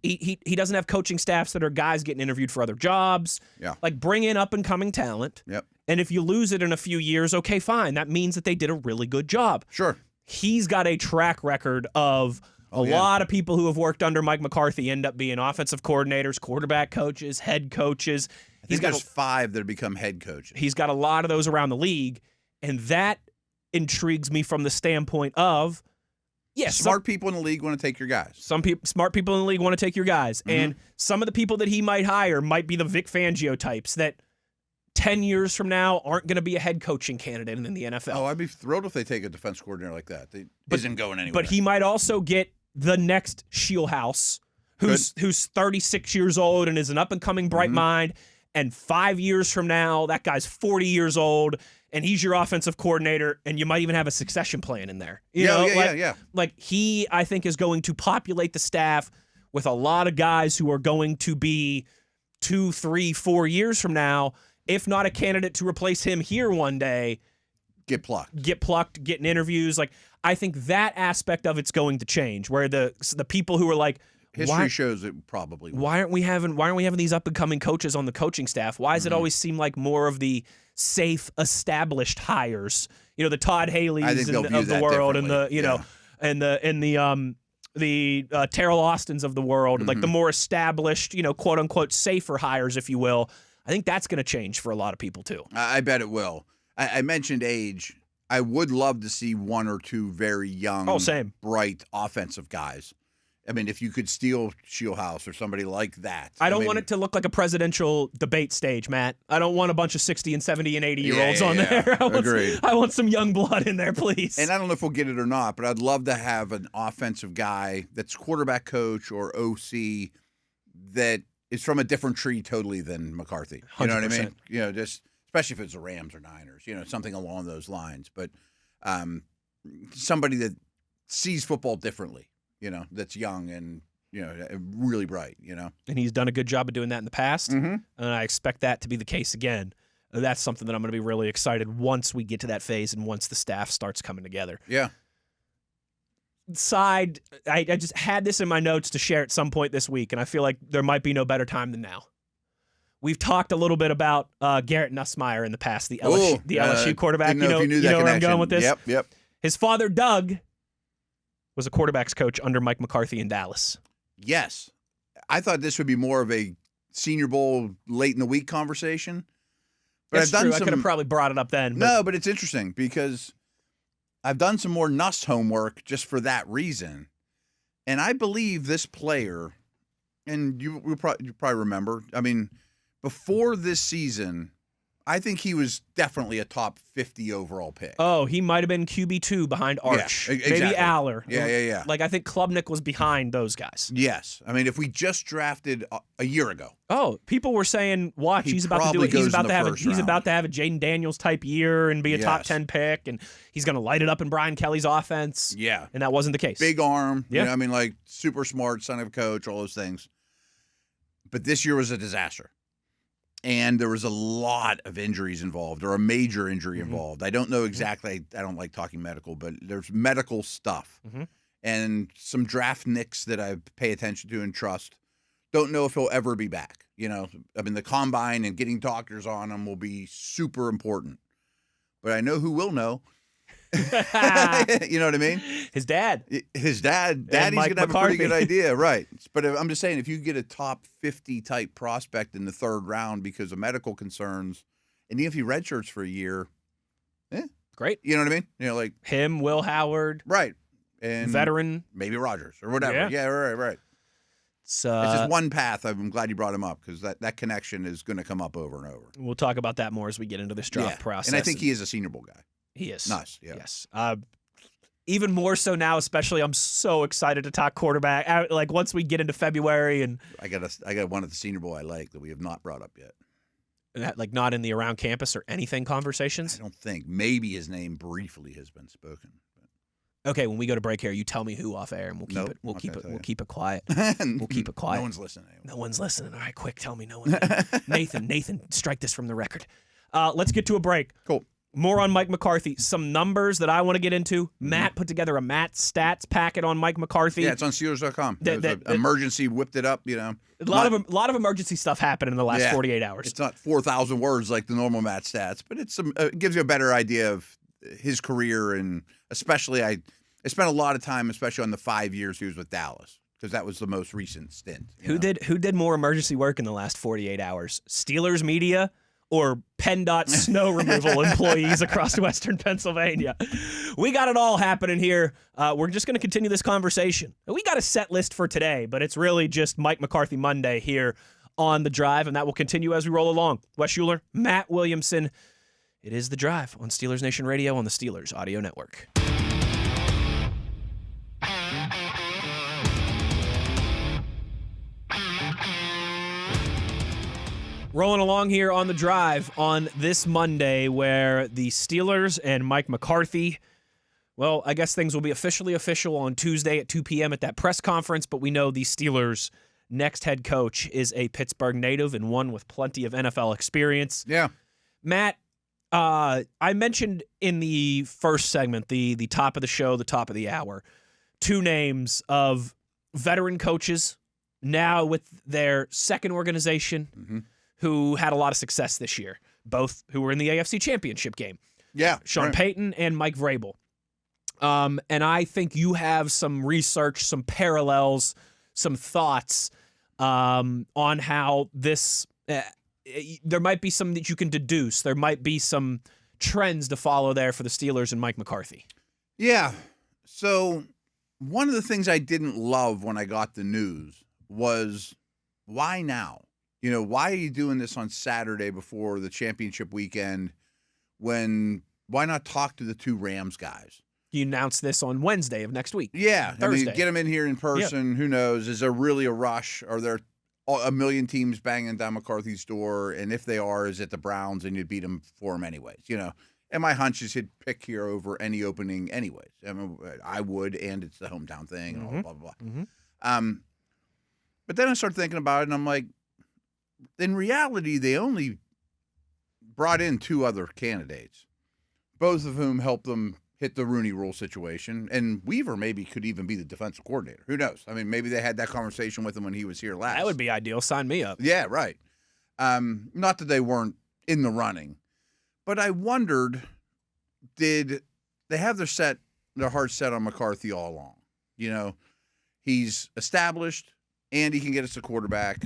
he doesn't have coaching staffs that are guys getting interviewed for other jobs. Yeah. Like, bring in up-and-coming talent. Yep. And if you lose it in a few years, okay, fine. That means that they did a really good job. Sure. He's got a track record of a lot of people who have worked under Mike McCarthy end up being offensive coordinators, quarterback coaches, head coaches. He's got 5 that have become head coaches. He's got a lot of those around the league, and that intrigues me from the standpoint of, smart people in the league want to take your guys. Smart people in the league want to take your guys, and some of the people that he might hire might be the Vic Fangio types that 10 years from now aren't going to be a head coaching candidate in the NFL. Oh, I'd be thrilled if they take a defense coordinator like that. Isn't going anywhere. But he might also get the next Shieldhouse, who's 36 years old and is an up-and-coming bright mind, and 5 years from now, that guy's 40 years old, and he's your offensive coordinator, and you might even have a succession plan in there. Like, he, I think, is going to populate the staff with a lot of guys who are going to be 2, 3, 4 years from now, if not a candidate to replace him here one day, get plucked, get in interviews. Like, I think that aspect of it's going to change, where the people who are like, history shows it probably will. Why aren't we having these up and coming coaches on the coaching staff? Why does it always seem like more of the safe, established hires? You know, the Todd Haley's of the world, and the Terrell Austins of the world, like the more established, quote unquote safer hires, if you will. I think that's going to change for a lot of people too. I bet it will. I mentioned age. I would love to see one or two very young, bright offensive guys. I mean, if you could steal Shieldhouse or somebody like that. I don't want it to look like a presidential debate stage, Matt. I don't want a bunch of 60 and 70 and 80-year-olds on there. Agreed. I want some young blood in there, please. And I don't know if we'll get it or not, but I'd love to have an offensive guy that's quarterback coach or OC that is from a different tree totally than McCarthy. You 100%. know what I mean? Just especially if it's the Rams or Niners, something along those lines. But somebody that sees football differently. That's young and, really bright, And he's done a good job of doing that in the past, and I expect that to be the case again. That's something that I'm going to be really excited once we get to that phase and once the staff starts coming together. Yeah. I just had this in my notes to share at some point this week, and I feel like there might be no better time than now. We've talked a little bit about Garrett Nussmeier in the past, the LSU quarterback. You know where I'm going with this? Yep. His father, Doug, was a quarterback's coach under Mike McCarthy in Dallas. Yes. I thought this would be more of a Senior Bowl late in the week conversation. But That's true. I could have probably brought it up then. No, but it's interesting because I've done some more Nuss homework just for that reason. And I believe this player, and you probably remember, I mean, before this season, I think he was definitely a top 50 overall pick. Oh, he might have been QB2 behind Arch. Yeah, exactly. Maybe Uhler. Yeah. Like, I think Klubnik was behind those guys. Yes. I mean, if we just drafted a year ago. Oh, people were saying, watch, he's about to do it. He's about to have a Jaden Daniels type year and be a top 10 pick, and he's going to light it up in Brian Kelly's offense. Yeah. And that wasn't the case. Big arm. Yeah. Like super smart, son of a coach, all those things. But this year was a disaster. And there was a lot of injuries involved, or a major injury involved. I don't know exactly. I don't like talking medical, but there's medical stuff. And some draft nicks that I pay attention to and trust. Don't know if he'll ever be back. I mean, the combine and getting doctors on him will be super important. But I know who will know. You know what I mean? His dad. Daddy's going to have a pretty good idea. Right. But I'm just saying, if you get a top 50 type prospect in the third round because of medical concerns, and even if he redshirts for a year, great. You know what I mean? Like him, Will Howard. Right. And veteran. Maybe Rodgers or whatever. Yeah, right. It's just one path. I'm glad you brought him up because that connection is going to come up over and over. We'll talk about that more as we get into this draft process. And I think he is a Senior Bowl guy. He is. Nice, yeah. Yes. Even more so now, especially, I'm so excited to talk quarterback. Like, once we get into February, and I got one at the Senior Bowl I like that we have not brought up yet. That, like, not in the around campus or anything conversations? I don't think. Maybe his name briefly has been spoken. Okay, when we go to break here, you tell me who off air, and we'll keep it. We'll keep it quiet. We'll keep it quiet. No one's listening. No one's listening. All right, quick, tell me no one. Nathan, strike this from the record. Let's get to a break. Cool. More on Mike McCarthy. Some numbers that I want to get into. Matt put together a Matt stats packet on Mike McCarthy. Yeah, it's on Steelers.com. Emergency whipped it up, A lot of emergency stuff happened in the last 48 hours. It's not 4,000 words like the normal Matt stats, but it gives you a better idea of his career, and especially I spent a lot of time, especially on the 5 years he was with Dallas, because that was the most recent stint. Who did more emergency work in the last 48 hours? Steelers media or PennDOT snow removal employees across Western Pennsylvania? We got it all happening here. We're just going to continue this conversation. We got a set list for today, but it's really just Mike McCarthy Monday here on The Drive, and that will continue as we roll along. Wes Uhler, Matt Williamson. It is The Drive on Steelers Nation Radio on the Steelers Audio Network. Rolling along here on The Drive on this Monday, where the Steelers and Mike McCarthy, well, I guess things will be officially official on Tuesday at 2 p.m. at that press conference, but we know the Steelers next head coach is a Pittsburgh native and one with plenty of NFL experience. Yeah. Matt, I mentioned in the first segment, the top of the show, the top of the hour, two names of veteran coaches now with their second organization who had a lot of success this year, both who were in the AFC Championship game. Yeah. Sean Payton and Mike Vrabel. And I think you have some research, some parallels, some thoughts on how this there might be some that you can deduce. There might be some trends to follow there for the Steelers and Mike McCarthy. Yeah. So one of the things I didn't love when I got the news was, why now? You know, why are you doing this on Saturday before the championship weekend? Why not talk to the two Rams guys? You announced this on Wednesday of next week. Yeah. Thursday. I mean, get them in here in person. Yep. Who knows? Is there really a rush? Are there a million teams banging down McCarthy's door? And if they are, is it the Browns and you'd beat them for them anyways? You know, and my hunch is he'd pick here over any opening anyways. I mean, I would, and it's the hometown thing and all blah, blah, blah. But then I started thinking about it, and I'm like, in reality, they only brought in two other candidates, both of whom helped them hit the Rooney Rule situation. And Weaver maybe could even be the defensive coordinator. Who knows? I mean, maybe they had that conversation with him when he was here last. That would be ideal. Sign me up. Yeah, right. Not that they weren't in the running, but I wondered, did they have their heart set on McCarthy all along? You know, he's established, and he can get us a quarterback,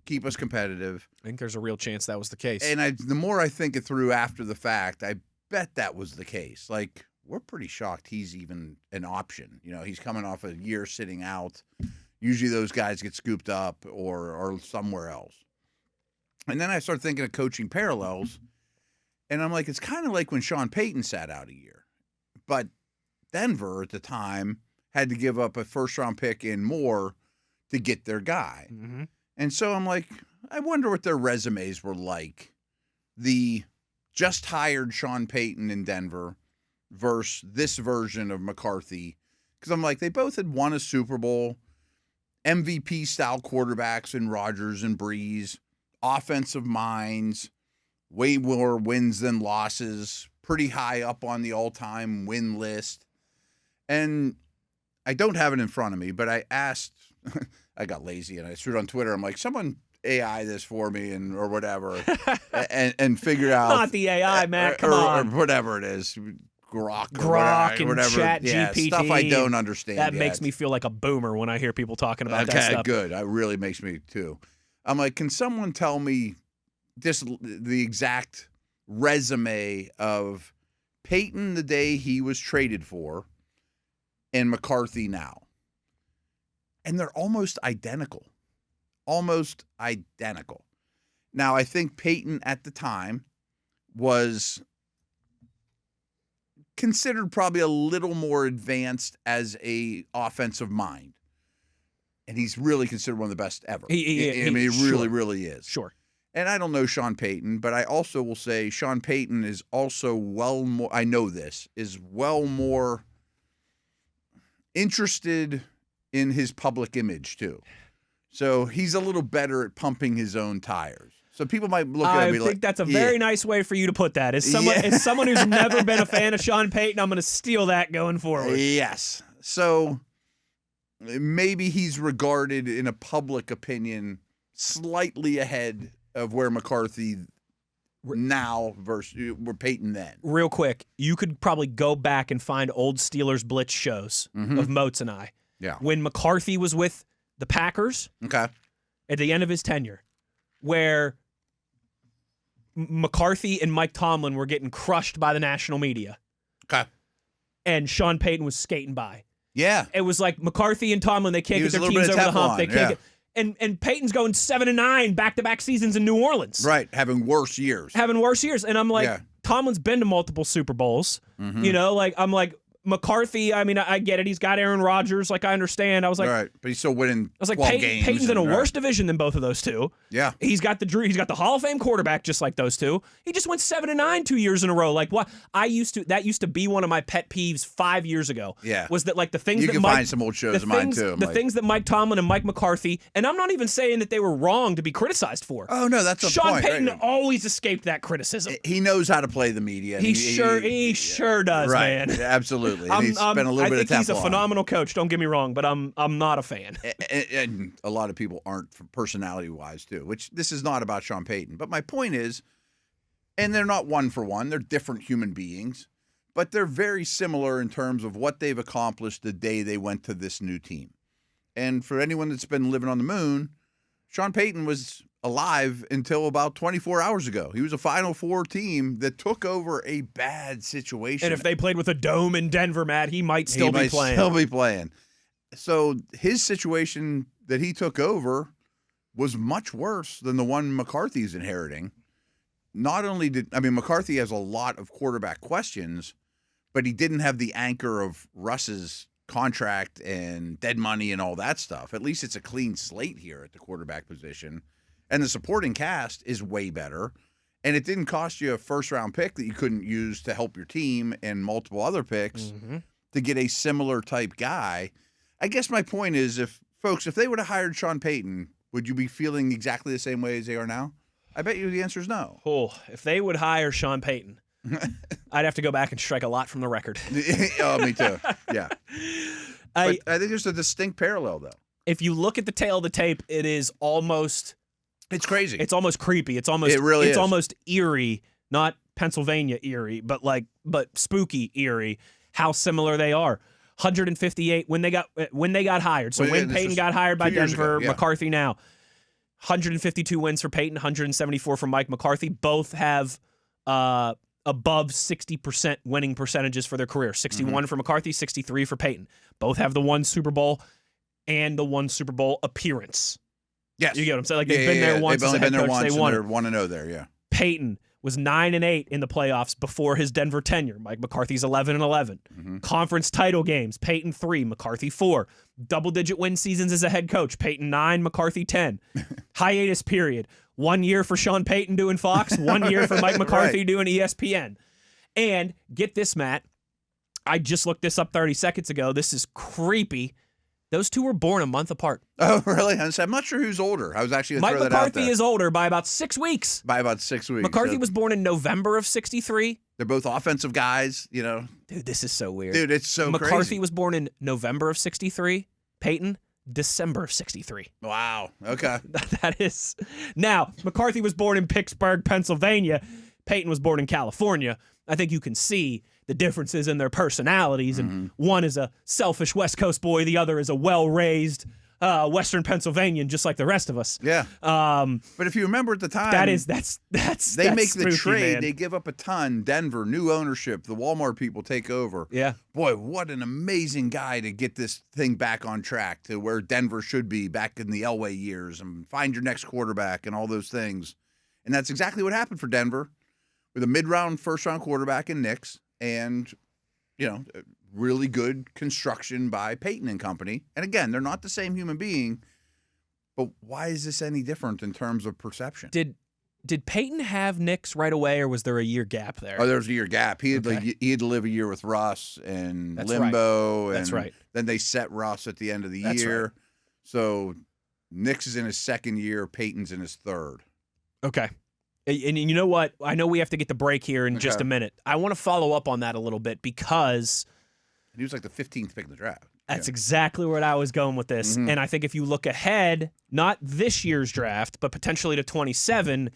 keep us competitive. I think there's a real chance that was the case. And the more I think it through after the fact, I bet that was the case. Like, we're pretty shocked he's even an option. You know, he's coming off a year sitting out. Usually those guys get scooped up or somewhere else. And then I started thinking of coaching parallels, and I'm like, it's kind of like when Sean Payton sat out a year. But Denver at the time had to give up a first-round pick and more to get their guy. And so I'm like, I wonder what their resumes were like. The just hired Sean Payton in Denver versus this version of McCarthy. Because I'm like, they both had won a Super Bowl, MVP-style quarterbacks in Rodgers and Breeze, offensive minds, way more wins than losses, pretty high up on the all-time win list. And I don't have it in front of me, but I asked, I got lazy and I threw it on Twitter. I'm like, someone AI this for me or whatever and figure out. Not the AI, Matt. Come on. Or whatever it is. Grok and whatever. Chat GPT. Stuff I don't understand That yet. makes me feel like a boomer when I hear people talking about that stuff. Okay, good. It really makes me too. I'm like, can someone tell me the exact resume of Payton the day he was traded for and McCarthy now? And they're almost identical. Almost identical. Now, I think Payton at the time was considered probably a little more advanced as a offensive mind. And he's really considered one of the best ever. He really is. Sure. And I don't know Sean Payton, but I also will say Sean Payton is also I know this, is well more interested in his public image too. So he's a little better at pumping his own tires. So people might look at me like, I think that's a very nice way for you to put that. As someone who's never been a fan of Sean Payton, I'm going to steal that going forward. Yes. So maybe he's regarded in a public opinion slightly ahead of where McCarthy now versus where Payton then. Real quick, you could probably go back and find old Steelers Blitz shows of Moats and I. Yeah. When McCarthy was with the Packers. Okay. At the end of his tenure, where McCarthy and Mike Tomlin were getting crushed by the national media. Okay. And Sean Payton was skating by. Yeah. It was like McCarthy and Tomlin, they can't get their teams over the hump. They can't get, and Payton's going 7-9 back-to-back seasons in New Orleans. Right, having worse years. And I'm like, Tomlin's been to multiple Super Bowls. You know, like I'm like, McCarthy, I mean, I get it. He's got Aaron Rodgers. Like, I understand. I was like, right, but he's still winning. I was like, Peyton's in a worse division than both of those two. Yeah, he's got the Hall of Fame quarterback just like those two. He just went 7-9 2 years in a row. Like, what? That used to be one of my pet peeves 5 years ago. Yeah, was that like the things you that can Mike, find some old shows of mine too. The things that Mike Tomlin and Mike McCarthy, and I'm not even saying that they were wrong to be criticized for. Oh no, that's the Sean point. Payton right? always escaped that criticism. He knows how to play the media. He sure does, right. man. Absolutely. And he's spent a little bit of time. He's a phenomenal coach. Don't get me wrong, but I'm not a fan. And a lot of people aren't, personality-wise, too. Which this is not about Sean Payton. But my point is, and they're not one for one. They're different human beings, but they're very similar in terms of what they've accomplished the day they went to this new team. And for anyone that's been living on the moon, Sean Payton was alive until about 24 hours ago. He was a Final Four team that took over a bad situation. And if they played with a dome in Denver, Matt, he might still be playing. So his situation that he took over was much worse than the one McCarthy's inheriting. Not only McCarthy has a lot of quarterback questions, but he didn't have the anchor of Russ's contract and dead money and all that stuff. At least it's a clean slate here at the quarterback position. And the supporting cast is way better. And it didn't cost you a first-round pick that you couldn't use to help your team and multiple other picks to get a similar type guy. I guess my point is, if they would have hired Sean Payton, would you be feeling exactly the same way as they are now? I bet you the answer is no. Oh, if they would hire Sean Payton, I'd have to go back and strike a lot from the record. Oh, me too. Yeah. But I think there's a distinct parallel, though. If you look at the tail of the tape, it is almost... It's crazy. It's almost creepy. It's almost eerie, not Pennsylvania eerie, but spooky eerie. How similar they are. 158 when they got hired. So when Payton got hired by Denver, McCarthy now. 152 wins for Payton, 174 for Mike McCarthy. Both have above 60% winning percentages for their career. 61 for McCarthy, 63 for Payton. Both have the one Super Bowl and the one Super Bowl appearance. Yes. You get what I'm saying? Like they've been there once. They've only been there once. They won. They're 1-0 there, yeah. Payton was 9-8 in the playoffs before his Denver tenure. Mike McCarthy's 11-11. Conference title games, Payton 3, McCarthy 4. Double-digit win seasons as a head coach, Payton 9, McCarthy 10. Hiatus period. 1 year for Sean Payton doing Fox, 1 year for Mike McCarthy doing ESPN. And get this, Matt. I just looked this up 30 seconds ago. This is creepy. Those two were born a month apart. Oh, really? I'm not sure who's older. I was actually going to throw that out there. Mike McCarthy is older by about 6 weeks. McCarthy was born in November of 63. They're both offensive guys, you know. Dude, this is so weird. Dude, it's so McCarthy crazy. was born in November of 63. Payton, December of 63. Wow. Okay. That is. Now, McCarthy was born in Pittsburgh, Pennsylvania. Payton was born in California. I think you can see the differences in their personalities, and one is a selfish West Coast boy, the other is a well-raised Western Pennsylvanian, just like the rest of us. Yeah. But if you remember at the time, they make the trade. Man. They give up a ton. Denver, new ownership. The Walmart people take over. Yeah. Boy, what an amazing guy to get this thing back on track to where Denver should be back in the Elway years and find your next quarterback and all those things. And that's exactly what happened for Denver with a mid-round, first-round quarterback in Nix. And, you know, really good construction by Payton and company. And again, they're not the same human being, but why is this any different in terms of perception? Did Payton have Nix right away, or was there a year gap there? Oh, there was a year gap. He had to live a year with Russ and limbo. Right. That's right. Then they set Russ at the end of the year. Right. So Nix is in his second year. Payton's in his third. Okay. And you know what? I know we have to get the break here in just a minute. I want to follow up on that a little bit because he was like the 15th pick in the draft. That's exactly where I was going with this. And I think if you look ahead, not this year's draft, but potentially to 27, it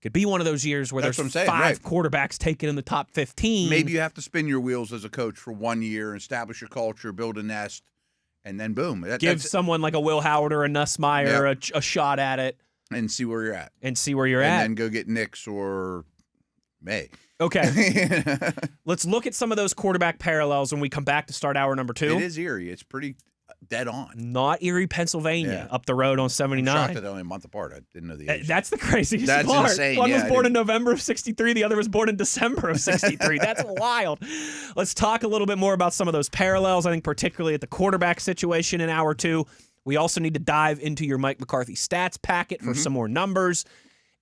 could be one of those years where there's five quarterbacks taken in the top 15. Maybe you have to spin your wheels as a coach for 1 year, establish your culture, build a nest, and then boom. Give someone like a Will Howard or a Nussmeier a shot at it. And see where you're at. And then go get Nix or May. Okay. Let's look at some of those quarterback parallels when we come back to start hour number 2. It is eerie. It's pretty dead on. Not Erie, Pennsylvania, up the road on 79. I'm shocked that they're only a month apart. I didn't know the age. That's the craziest That's part. insane. One was born in November of 63. The other was born in December of 63. That's wild. Let's talk a little bit more about some of those parallels, I think particularly at the quarterback situation in hour 2. We also need to dive into your Mike McCarthy stats packet for some more numbers.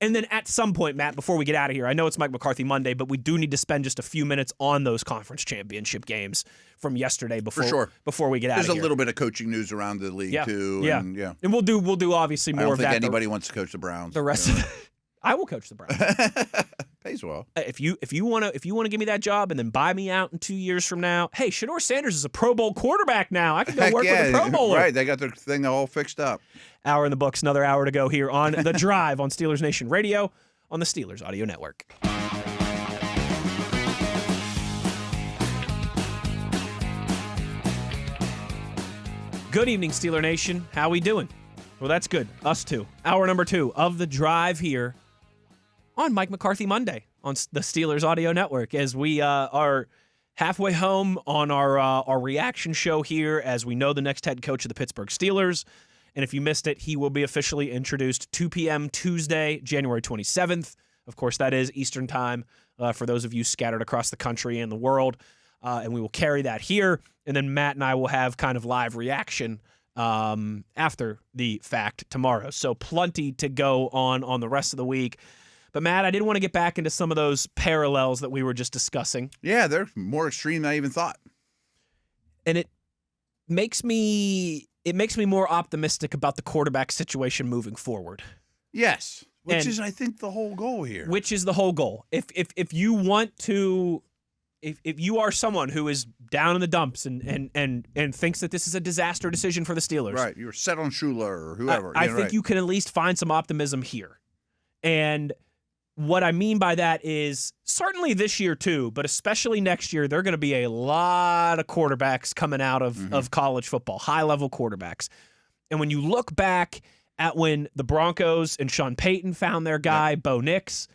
And then at some point, Matt, before we get out of here, I know it's Mike McCarthy Monday, but we do need to spend just a few minutes on those conference championship games from yesterday before we get out of here. There's a little bit of coaching news around the league too. Yeah. And we'll do obviously more of that. I don't think anybody wants to coach the Browns. The rest of I will coach the Browns. Pays well. If you want to give me that job and then buy me out in 2 years from now, hey, Shedeur Sanders is a Pro Bowl quarterback now. I can go work with a Pro Bowler. Right, they got their thing all fixed up. Hour in the books, another hour to go here on The Drive on Steelers Nation Radio on the Steelers Audio Network. Good evening, Steeler Nation. How we doing? Well, that's good. Us too. Hour number 2 of The Drive here on Mike McCarthy Monday on the Steelers Audio Network as we are halfway home on our reaction show here as we know the next head coach of the Pittsburgh Steelers. And if you missed it, he will be officially introduced 2 p.m. Tuesday, January 27th. Of course, that is Eastern time for those of you scattered across the country and the world. And we will carry that here. And then Matt and I will have kind of live reaction after the fact tomorrow. So plenty to go on the rest of the week. But, Matt, I did want to get back into some of those parallels that we were just discussing. Yeah, they're more extreme than I even thought. And it makes me more optimistic about the quarterback situation moving forward. Yes, which is, I think, the whole goal here. Which is the whole goal. If you want to, if you are someone who is down in the dumps and thinks that this is a disaster decision for the Steelers, right? You're set on Uhler or whoever. I think you can at least find some optimism here. And what I mean by that is certainly this year too, but especially next year, there are going to be a lot of quarterbacks coming out of college football, high-level quarterbacks. And when you look back at when the Broncos and Sean Payton found their guy, Bo Nix,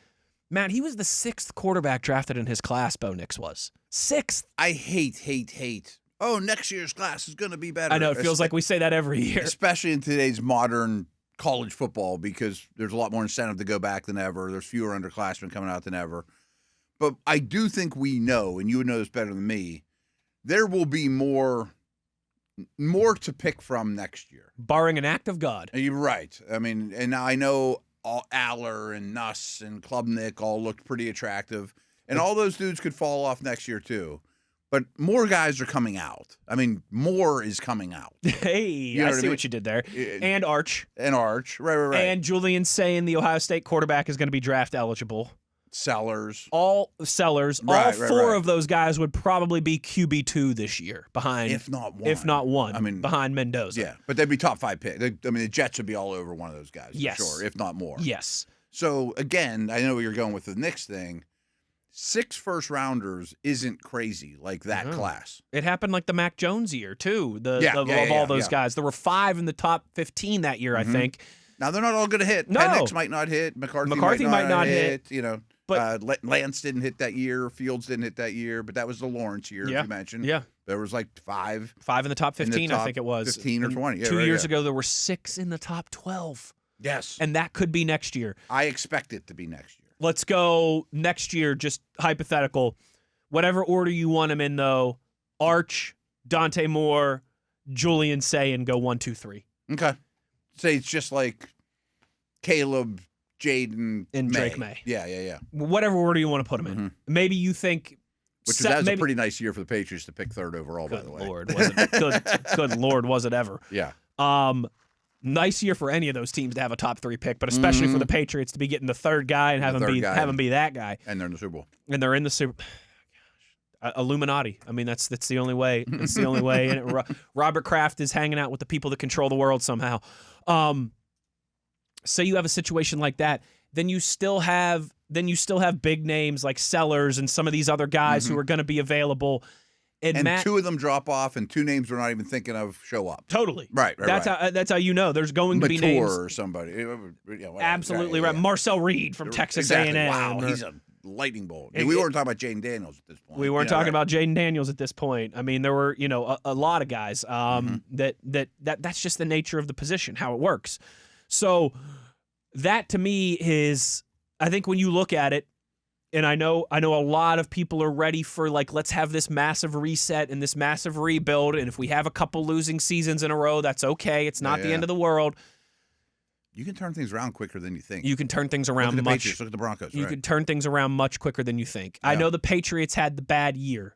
Matt, he was the 6th quarterback drafted in his class, Bo Nix was. 6th. I hate. Oh, next year's class is going to be better. I know, it feels like we say that every year. Especially in today's modern college football because there's a lot more incentive to go back than ever. There's fewer underclassmen coming out than ever. But I do think we know, and you would know this better than me, there will be more to pick from next year. Barring an act of God. You're right. I mean, and I know Uhler and Nuss and Klubnik all looked pretty attractive. And all those dudes could fall off next year too. But more guys are coming out. I mean, more is coming out. Hey, I see what you did there. And Arch. Right. And Julian saying the Ohio State quarterback is going to be draft eligible. Sellers. All 4 of those guys would probably be QB2 this year behind. If not one. I mean, behind Mendoza. Yeah, but they'd be top 5 pick. The Jets would be all over one of those guys, yes, for sure, if not more. Yes. So, again, I know where you're going with the Knicks thing. 6 first-rounders isn't crazy like that class. It happened like the Mac Jones year, too, of all those guys. There were 5 in the top 15 that year, I think. Now, they're not all going to hit. No. Penix might not hit. McCarthy might not hit. You know, but Lance didn't hit that year. Fields didn't hit that year. But that was the Lawrence year, as you mentioned. Yeah. There was like 5. 5 in the top 15, I think it was. 15 or 20. Yeah, 2 years ago, there were 6 in the top 12. Yes. And that could be next year. I expect it to be next year. Let's go next year, just hypothetical. Whatever order you want them in, though. Arch, Dante Moore, Julian Say, and go 1, 2, 3. Okay. Say it's just like Caleb, Jaden, and Drake May. Yeah. Whatever order you want to put them in. Maybe you think... That was a pretty nice year for the Patriots to pick 3rd overall, by the way. Good Lord, was it ever. Yeah. Nice year for any of those teams to have a top 3 pick, but especially for the Patriots to be getting the 3rd guy and have him be that guy. And they're in the Super Bowl. And they're in the Super Illuminati. I mean, that's the only way. It's the only way. And Robert Kraft is hanging out with the people that control the world somehow. Say you have a situation like that, then you still have big names like Sellers and some of these other guys who are going to be available. And Matt, 2 of them drop off, and 2 names we're not even thinking of show up. Totally. Right. That's how you know there's going to be names. or somebody. Absolutely right. Marcel Reed from Texas A&M. A&M. Wow, he's a lightning bolt. We weren't talking about Jaden Daniels at this point. We weren't talking about Jaden Daniels at this point. I mean, there were, a lot of guys that's just the nature of the position, how it works. So that to me is, I think when you look at it, and I know a lot of people are ready for, like, let's have this massive reset and this massive rebuild, and if we have a couple losing seasons in a row, that's okay. It's not the end of the world. You can turn things around quicker than you think. You can turn things around look at the Patriots, look at the Broncos. You can turn things around much quicker than you think. Yeah. I know the Patriots had the bad year,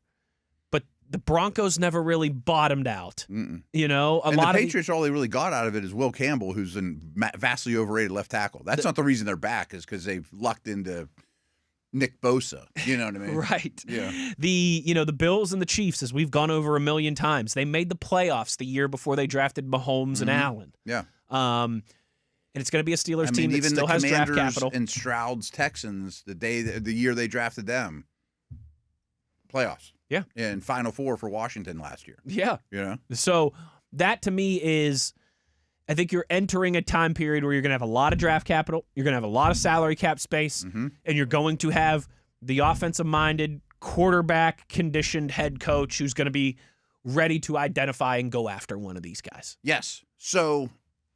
but the Broncos never really bottomed out. Mm-mm. The Patriots, all they really got out of it is Will Campbell, who's a vastly overrated left tackle. That's not the reason they're back, is because they've lucked into Nick Bosa. You know what I mean? Right. Yeah. The Bills and the Chiefs, as we've gone over a million times, they made the playoffs the year before they drafted Mahomes and Allen. Yeah. And it's going to be a Steelers team that still has draft capital. And Stroud's Texans, the year they drafted them, playoffs. Yeah. And Final Four for Washington last year. Yeah. So that to me is, I think you're entering a time period where you're going to have a lot of draft capital, you're going to have a lot of salary cap space, and you're going to have the offensive-minded, quarterback-conditioned head coach who's going to be ready to identify and go after one of these guys. Yes. So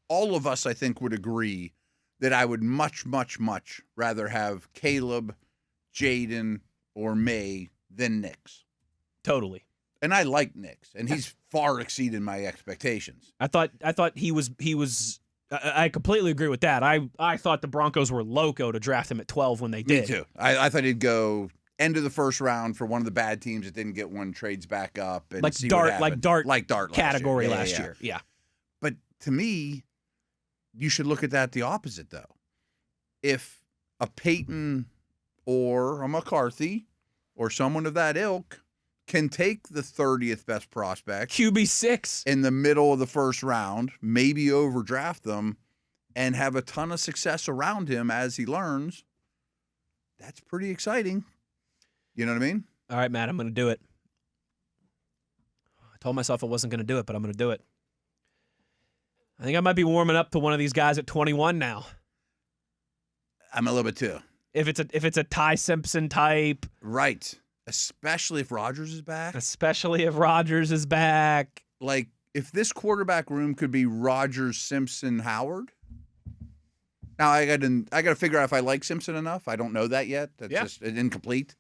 all of us, I think, would agree that I would much, much, much rather have Caleb, Jaden, or May than Nix. Totally. And I like Nix, and he's far exceeded my expectations. I thought he was. I completely agree with that. I thought the Broncos were loco to draft him at 12 when they did. Me too. I thought he'd go end of the first round for one of the bad teams that didn't get one, trades back up, and like see Dart, what happened. like Dart category last year. Yeah. But to me, you should look at that the opposite though. If a Payton or a McCarthy or someone of that ilk can take the 30th best prospect, QB6, in the middle of the first round, maybe overdraft them, and have a ton of success around him as he learns, that's pretty exciting. You know what I mean? All right, Matt, I'm going to do it. I told myself I wasn't going to do it, but I'm going to do it. I think I might be warming up to one of these guys at 21 now. I'm a little bit too. If it's a Ty Simpson type. Right. Especially if Rodgers is back. Like, if this quarterback room could be Rodgers, Simpson, Howard. Now, I got to figure out if I like Simpson enough. I don't know that yet. That's just incomplete.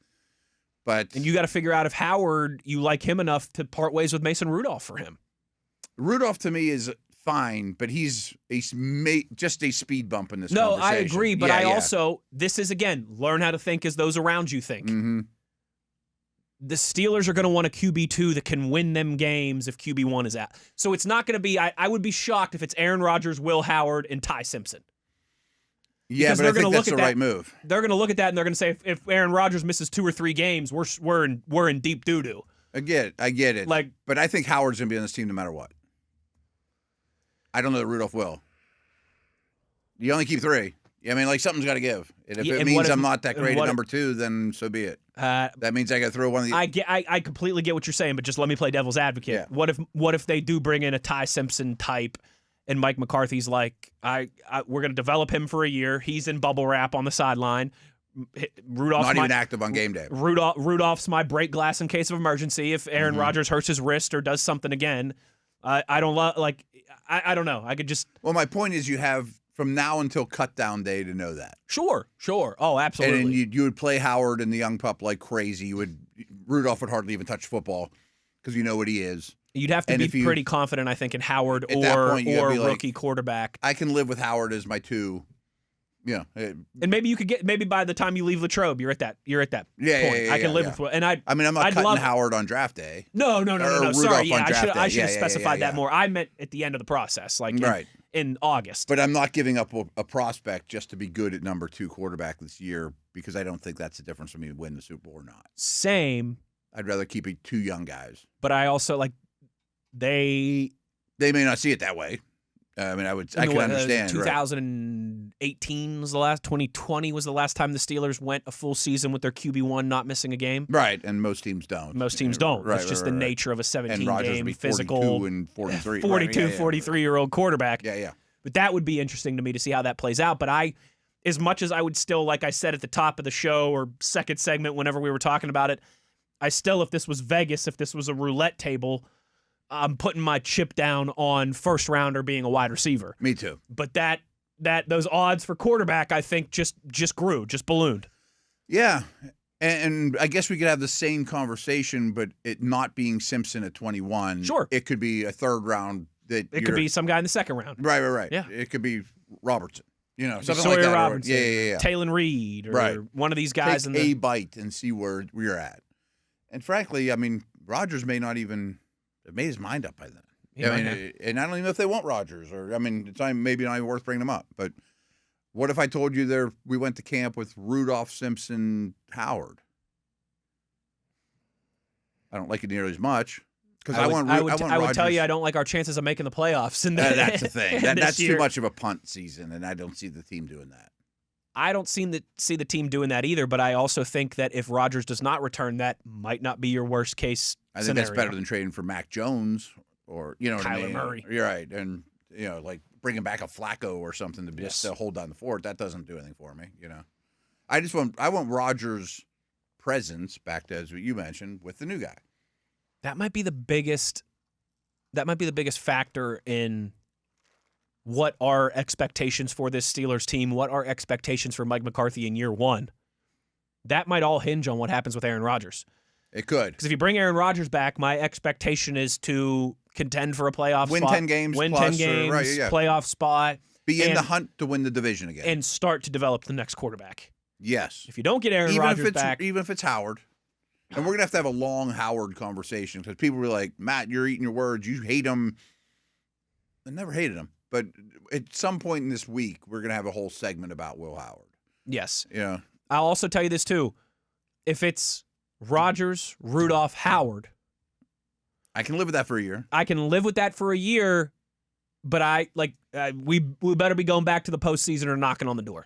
And you got to figure out if Howard, you like him enough to part ways with Mason Rudolph for him. Rudolph, to me, is fine, but he's just a speed bump in this conversation. No, I agree, but also, this is, again, learn how to think as those around you think. Mm-hmm. The Steelers are going to want a QB2 that can win them games if QB1 is out. So it's not going to be, I would be shocked if it's Aaron Rodgers, Will Howard, and Ty Simpson. Yeah, but I think that's the right move. They're going to look at that and they're going to say, if Aaron Rodgers misses 2 or 3 games, we're in deep doo-doo. I get it. But I think Howard's going to be on this team no matter what. I don't know that Rudolph will. You only keep 3. I mean, something's got to give. And if it means I'm not that great at number 2, then so be it. That means I got to throw one of the. I completely get what you're saying, but just let me play devil's advocate. Yeah. What if they do bring in a Ty Simpson type, and Mike McCarthy's like, we're going to develop him for a year. He's in bubble wrap on the sideline. Rudolph's not even active on game day. Rudolph's my break glass in case of emergency. If Aaron Rodgers hurts his wrist or does something again, I don't know. I could just. Well, my point is, you have from now until cut down day to know that. Sure. Oh, absolutely. And you would play Howard and the young pup like crazy. Rudolph would hardly even touch football because you know what he is. You'd have to be pretty confident, I think, in Howard or rookie quarterback. I can live with Howard as my 2. Yeah, and maybe you could get by the time you leave Latrobe, you're at that point. Yeah, I can live with, and I'm not cutting Howard on draft day. No. Sorry, I should have specified that more. I meant at the end of the process, in August. But I'm not giving up a prospect just to be good at number 2 quarterback this year because I don't think that's the difference for me to win the Super Bowl or not. Same. I'd rather keep 2 young guys. But I also they may not see it that way. I mean, I can understand. 2018 was the last. 2020 was the last time the Steelers went a full season with their QB1 not missing a game. Right, and most teams don't. Right, it's just the nature of a 17-game physical 42 and 43, 43-year-old quarterback. Yeah. But that would be interesting to me to see how that plays out. But as much as I would still, like I said at the top of the show or second segment whenever we were talking about it, I still, if this was Vegas, if this was a roulette table, I'm putting my chip down on first rounder being a wide receiver. Me too. But those odds for quarterback, I think, just grew, just ballooned. Yeah. And I guess we could have the same conversation, but it not being Simpson at 21. Sure. It could be a third round. It could be some guy in the second round. Right. Yeah. It could be Robertson. Something Sawyer like that. Robinson, Yeah. Taylor Reed, or one of these guys. Take a bite and see where we're at. And frankly, I mean, Rodgers may not even have made his mind up by then. And I don't even know if they want Rodgers, or it's maybe not even worth bringing him up. But what if I told you we went to camp with Rudolph, Simpson, Howard? I don't like it nearly as much because I would tell you I don't like our chances of making the playoffs. That's the thing. That's too much of a punt season, and I don't see the team doing that. I don't see the team doing that either, but I also think that if Rodgers does not return, that might not be your worst case I think that's better than trading for Mac Jones or Kyler Murray. You're right, and like bringing back a Flacco or something to just hold down the fort. That doesn't do anything for me. I want Rodgers' presence back to, as you mentioned, with the new guy. That might be the biggest factor in what are expectations for this Steelers team, what are expectations for Mike McCarthy in year one. That might all hinge on what happens with Aaron Rodgers. It could. Because if you bring Aaron Rodgers back, my expectation is to contend for a playoff spot. Win 10 games. Right, yeah. Playoff spot. Be in the hunt to win the division again. And start to develop the next quarterback. Yes. If you don't get Aaron Rodgers back. Even if it's Howard. And we're going to have a long Howard conversation because people were like, Matt, you're eating your words. You hate him. I never hated him. But at some point in this week, we're going to have a whole segment about Will Howard. Yes. Yeah. I'll also tell you this, too. If it's Rodgers, Rudolph, Howard. I can live with that for a year. I can live with that for a year, but we better be going back to the postseason or knocking on the door.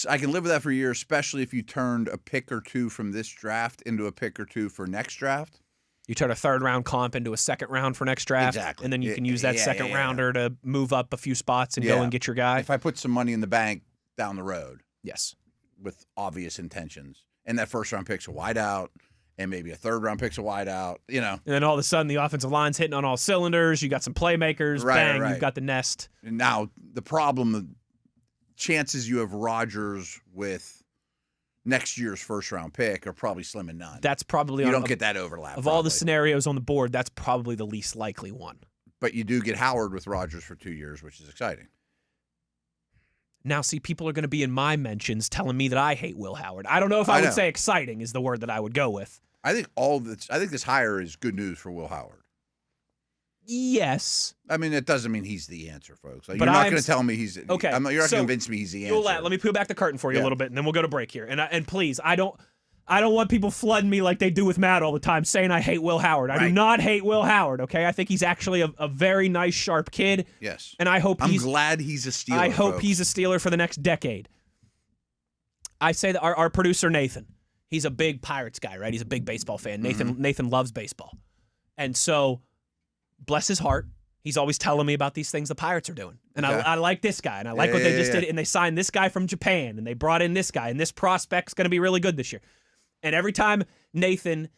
I can live with that for a year, especially if you turned a pick or two from this draft into a pick or two for next draft. You turn a third-round comp into a second-round for next draft. Exactly. And then you can use that second-rounder to move up a few spots and go and get your guy. If I put some money in the bank down the road. Yes. With obvious intentions. And that first-round pick's a wideout, and maybe a third-round pick's a wideout, And then all of a sudden, the offensive line's hitting on all cylinders. You got some playmakers. Right, bang, you've got the nest. And now, the problem, the chances you have Rodgers with next year's first-round pick are probably slim and none. That's probably you don't get that overlap. Of all the scenarios on the board, that's probably the least likely one. But you do get Howard with Rodgers for 2 years, which is exciting. Now, see, people are going to be in my mentions telling me that I hate Will Howard. I don't know if I would say exciting is the word that I would go with. I think this hire is good news for Will Howard. Yes. I mean, it doesn't mean he's the answer, folks. You're not going to tell me he's okay. You're not going to convince me he's the answer. Let me peel back the curtain for you a little bit, and then we'll go to break here. And please, I don't want people flooding me like they do with Matt all the time, saying I hate Will Howard. I do not hate Will Howard. Okay, I think he's actually a very nice, sharp kid. Yes. And I'm glad he's a Steeler. I hope he's a Steeler for the next decade. I say that our producer Nathan, he's a big Pirates guy, right? He's a big baseball fan. Nathan loves baseball, and so bless his heart. He's always telling me about these things the Pirates are doing. And I like this guy, and I like what they just did. And they signed this guy from Japan, and they brought in this guy, and this prospect's going to be really good this year. And every time Nathan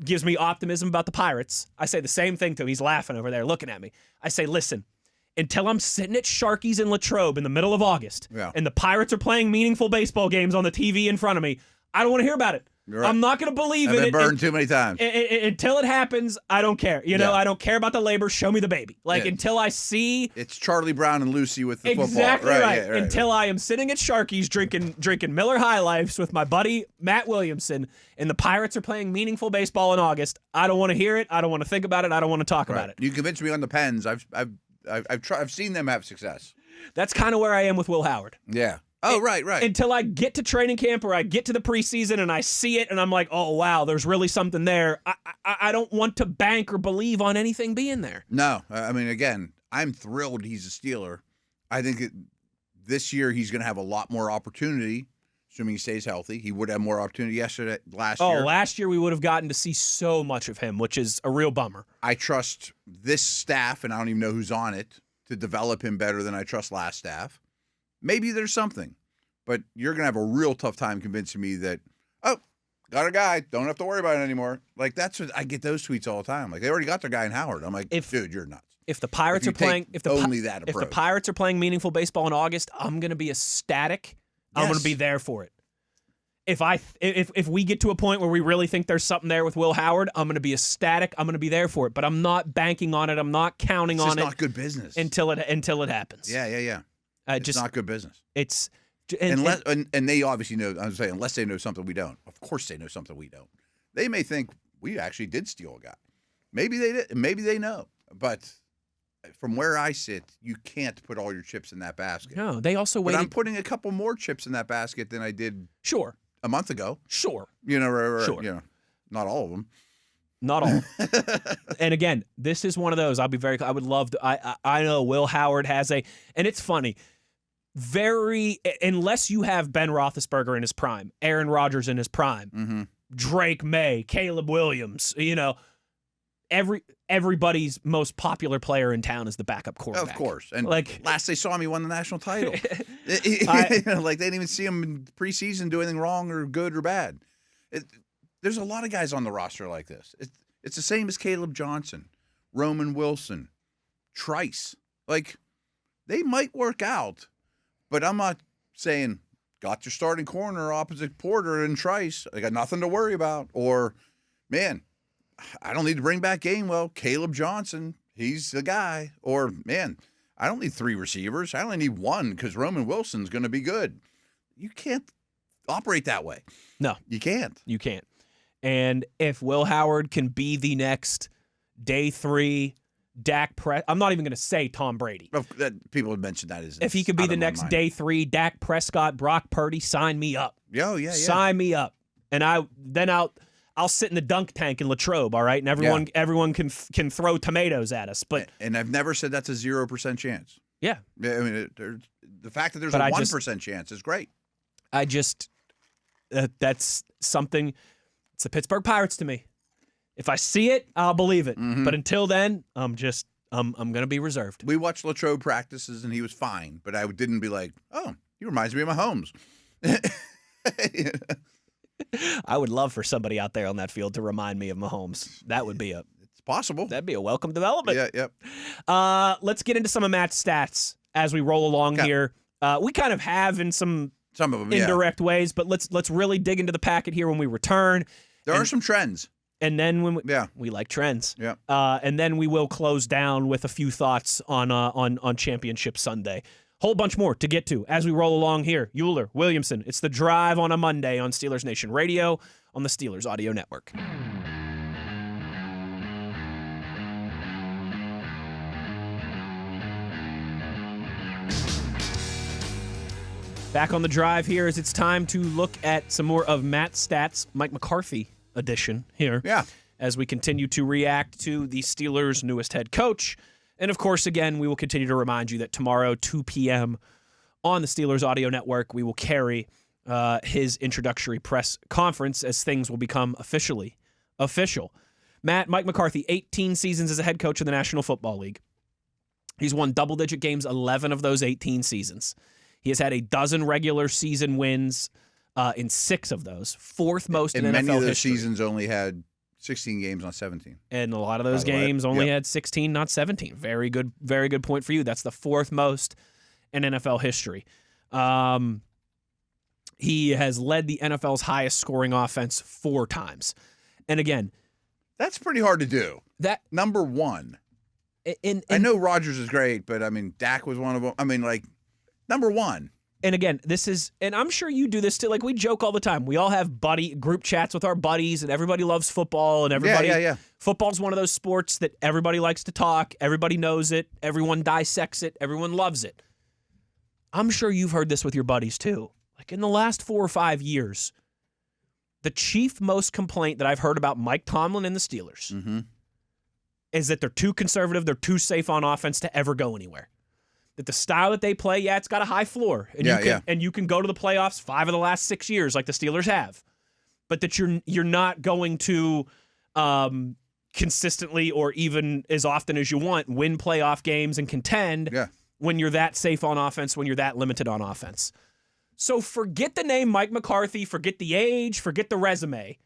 gives me optimism about the Pirates, I say the same thing to him. He's laughing over there, looking at me. I say, listen, until I'm sitting at Sharky's in Latrobe in the middle of August, and the Pirates are playing meaningful baseball games on the TV in front of me, I don't want to hear about it. Right. I'm not going to believe in it. I've been burned too many times. Until it happens, I don't care. I don't care about the labor. Show me the baby. Until I see... It's Charlie Brown and Lucy with the football. Exactly right. Until I am sitting at Sharky's drinking Miller High Lifes with my buddy Matt Williamson, and the Pirates are playing meaningful baseball in August, I don't want to hear it. I don't want to think about it. I don't want to talk about it. You convinced me on the Pens. I've seen them have success. That's kind of where I am with Will Howard. Yeah. Oh, right. Until I get to training camp or I get to the preseason and I see it and I'm like, oh, wow, there's really something there. I don't want to bank or believe on anything being there. No. I mean, again, I'm thrilled he's a Steeler. I think this year he's going to have a lot more opportunity, assuming he stays healthy. He would have more opportunity last year. Oh, last year we would have gotten to see so much of him, which is a real bummer. I trust this staff, and I don't even know who's on it, to develop him better than I trust last staff. maybe there's something. But you're going to have a real tough time convincing me that, oh, got a guy, don't have to worry about it anymore. Like, that's what I get those tweets all the time. Like, they already got their guy in Howard. I'm like, dude, you're nuts. If the Pirates are playing, if the Pirates are playing meaningful baseball in August, I'm going to be ecstatic. I'm going to be there for it. If we get to a point where we really think there's something there with Will Howard, I'm going to be ecstatic. I'm going to be there for it. But I'm not banking on it. I'm not counting on it. It's not good business until it happens. Yeah. It's not good business. It's. And they obviously know. I'm saying unless they know something we don't. Of course, they know something we don't. They may think we actually did steal a guy. Maybe they did. Maybe they know. But from where I sit, you can't put all your chips in that basket. No, they also waited. But I'm putting a couple more chips in that basket than I did. Sure. A month ago. Sure. Sure. Not all of them. Not all. And again, this is one of those. I would love to. I know Will Howard has and it's funny. Unless you have Ben Roethlisberger in his prime, Aaron Rodgers in his prime, Drake May, Caleb Williams, everybody's most popular player in town is the backup quarterback. Of course. And last they saw him, he won the national title. Like they didn't even see him in preseason do anything wrong or good or bad. There's a lot of guys on the roster like this. It's the same as Caleb Johnson, Roman Wilson, Trice. Like, they might work out. But I'm not saying, got your starting corner opposite Porter and Trice. I got nothing to worry about. Or, man, I don't need to bring back Gainwell. Caleb Johnson, he's the guy. Or, man, I don't need 3 receivers. I only need 1 because Roman Wilson's going to be good. You can't operate that way. No. You can't. You can't. And if Will Howard can be the next day 3 I'm not even going to say Tom Brady. People have mentioned that. If he could be the next day 3 Dak Prescott, Brock Purdy, sign me up. Yeah. Sign me up. And I'll sit in the dunk tank in Latrobe, all right? And everyone can throw tomatoes at us. But and I've never said that's a 0% chance. Yeah. I mean, the fact that there's a 1% chance is great. That's something. It's the Pittsburgh Pirates to me. If I see it, I'll believe it. Mm-hmm. But until then, I'm going to be reserved. We watched Latrobe practices, and he was fine. But I didn't be like, oh, he reminds me of Mahomes. I would love for somebody out there on that field to remind me of Mahomes. That would be it's possible. That'd be a welcome development. Yeah. Let's get into some of Matt's stats as we roll along here. We kind of have in some of them indirect ways, but let's really dig into the packet here when we return. There are some trends. And then when we like trends. Yeah. And then we will close down with a few thoughts on Championship Sunday. Whole bunch more to get to as we roll along here. Uhler, Williamson. It's The Drive on a Monday on Steelers Nation Radio on the Steelers Audio Network. Back on The Drive here as it's time to look at some more of Matt's stats, Mike McCarthy edition here. Yeah. As we continue to react to the Steelers' newest head coach. And, of course, again, we will continue to remind you that tomorrow, 2 p.m. on the Steelers Audio Network, we will carry his introductory press conference as things will become officially official. Mike McCarthy, 18 seasons as a head coach in the National Football League. He's won double-digit games 11 of those 18 seasons. He has had a dozen regular season wins in 6 of those, 4th most in NFL history. And many of those seasons only had 16 games, not 17. And a lot of those games only had 16, not 17. Very good point for you. That's the 4th most in NFL history. He has led the NFL's highest scoring offense 4 times. And again, that's pretty hard to do. That number 1. I know Rodgers is great, but I mean, Dak was one of them. I mean, like, number 1. And again, and I'm sure you do this too. Like, we joke all the time. We all have group chats with our buddies, and everybody loves football, and everybody. Yeah. Football's one of those sports that everybody likes to talk. Everybody knows it. Everyone dissects it. Everyone loves it. I'm sure you've heard this with your buddies too. Like, in the last 4 or 5 years, the chief most complaint that I've heard about Mike Tomlin and the Steelers is that they're too conservative. They're too safe on offense to ever go anywhere. That the style that they play, it's got a high floor. And and you can go to the playoffs 5 of the last 6 years like the Steelers have. But that you're not going to consistently or even as often as you want win playoff games and contend when you're that safe on offense, when you're that limited on offense. So forget the name Mike McCarthy, forget the age, forget the resume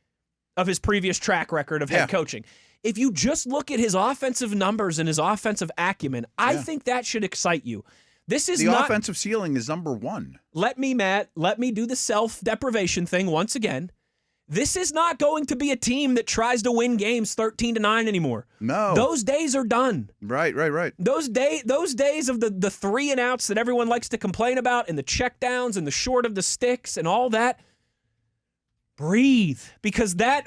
of his previous track record of head coaching. If you just look at his offensive numbers and his offensive acumen, I think that should excite you. This is the offensive ceiling is number one. Let me do the self-deprivation thing once again. This is not going to be a team that tries to win games 13-9 anymore. No. Those days are done. Right. Those days of the 3 and outs that everyone likes to complain about and the checkdowns and the short of the sticks and all that. Breathe, because that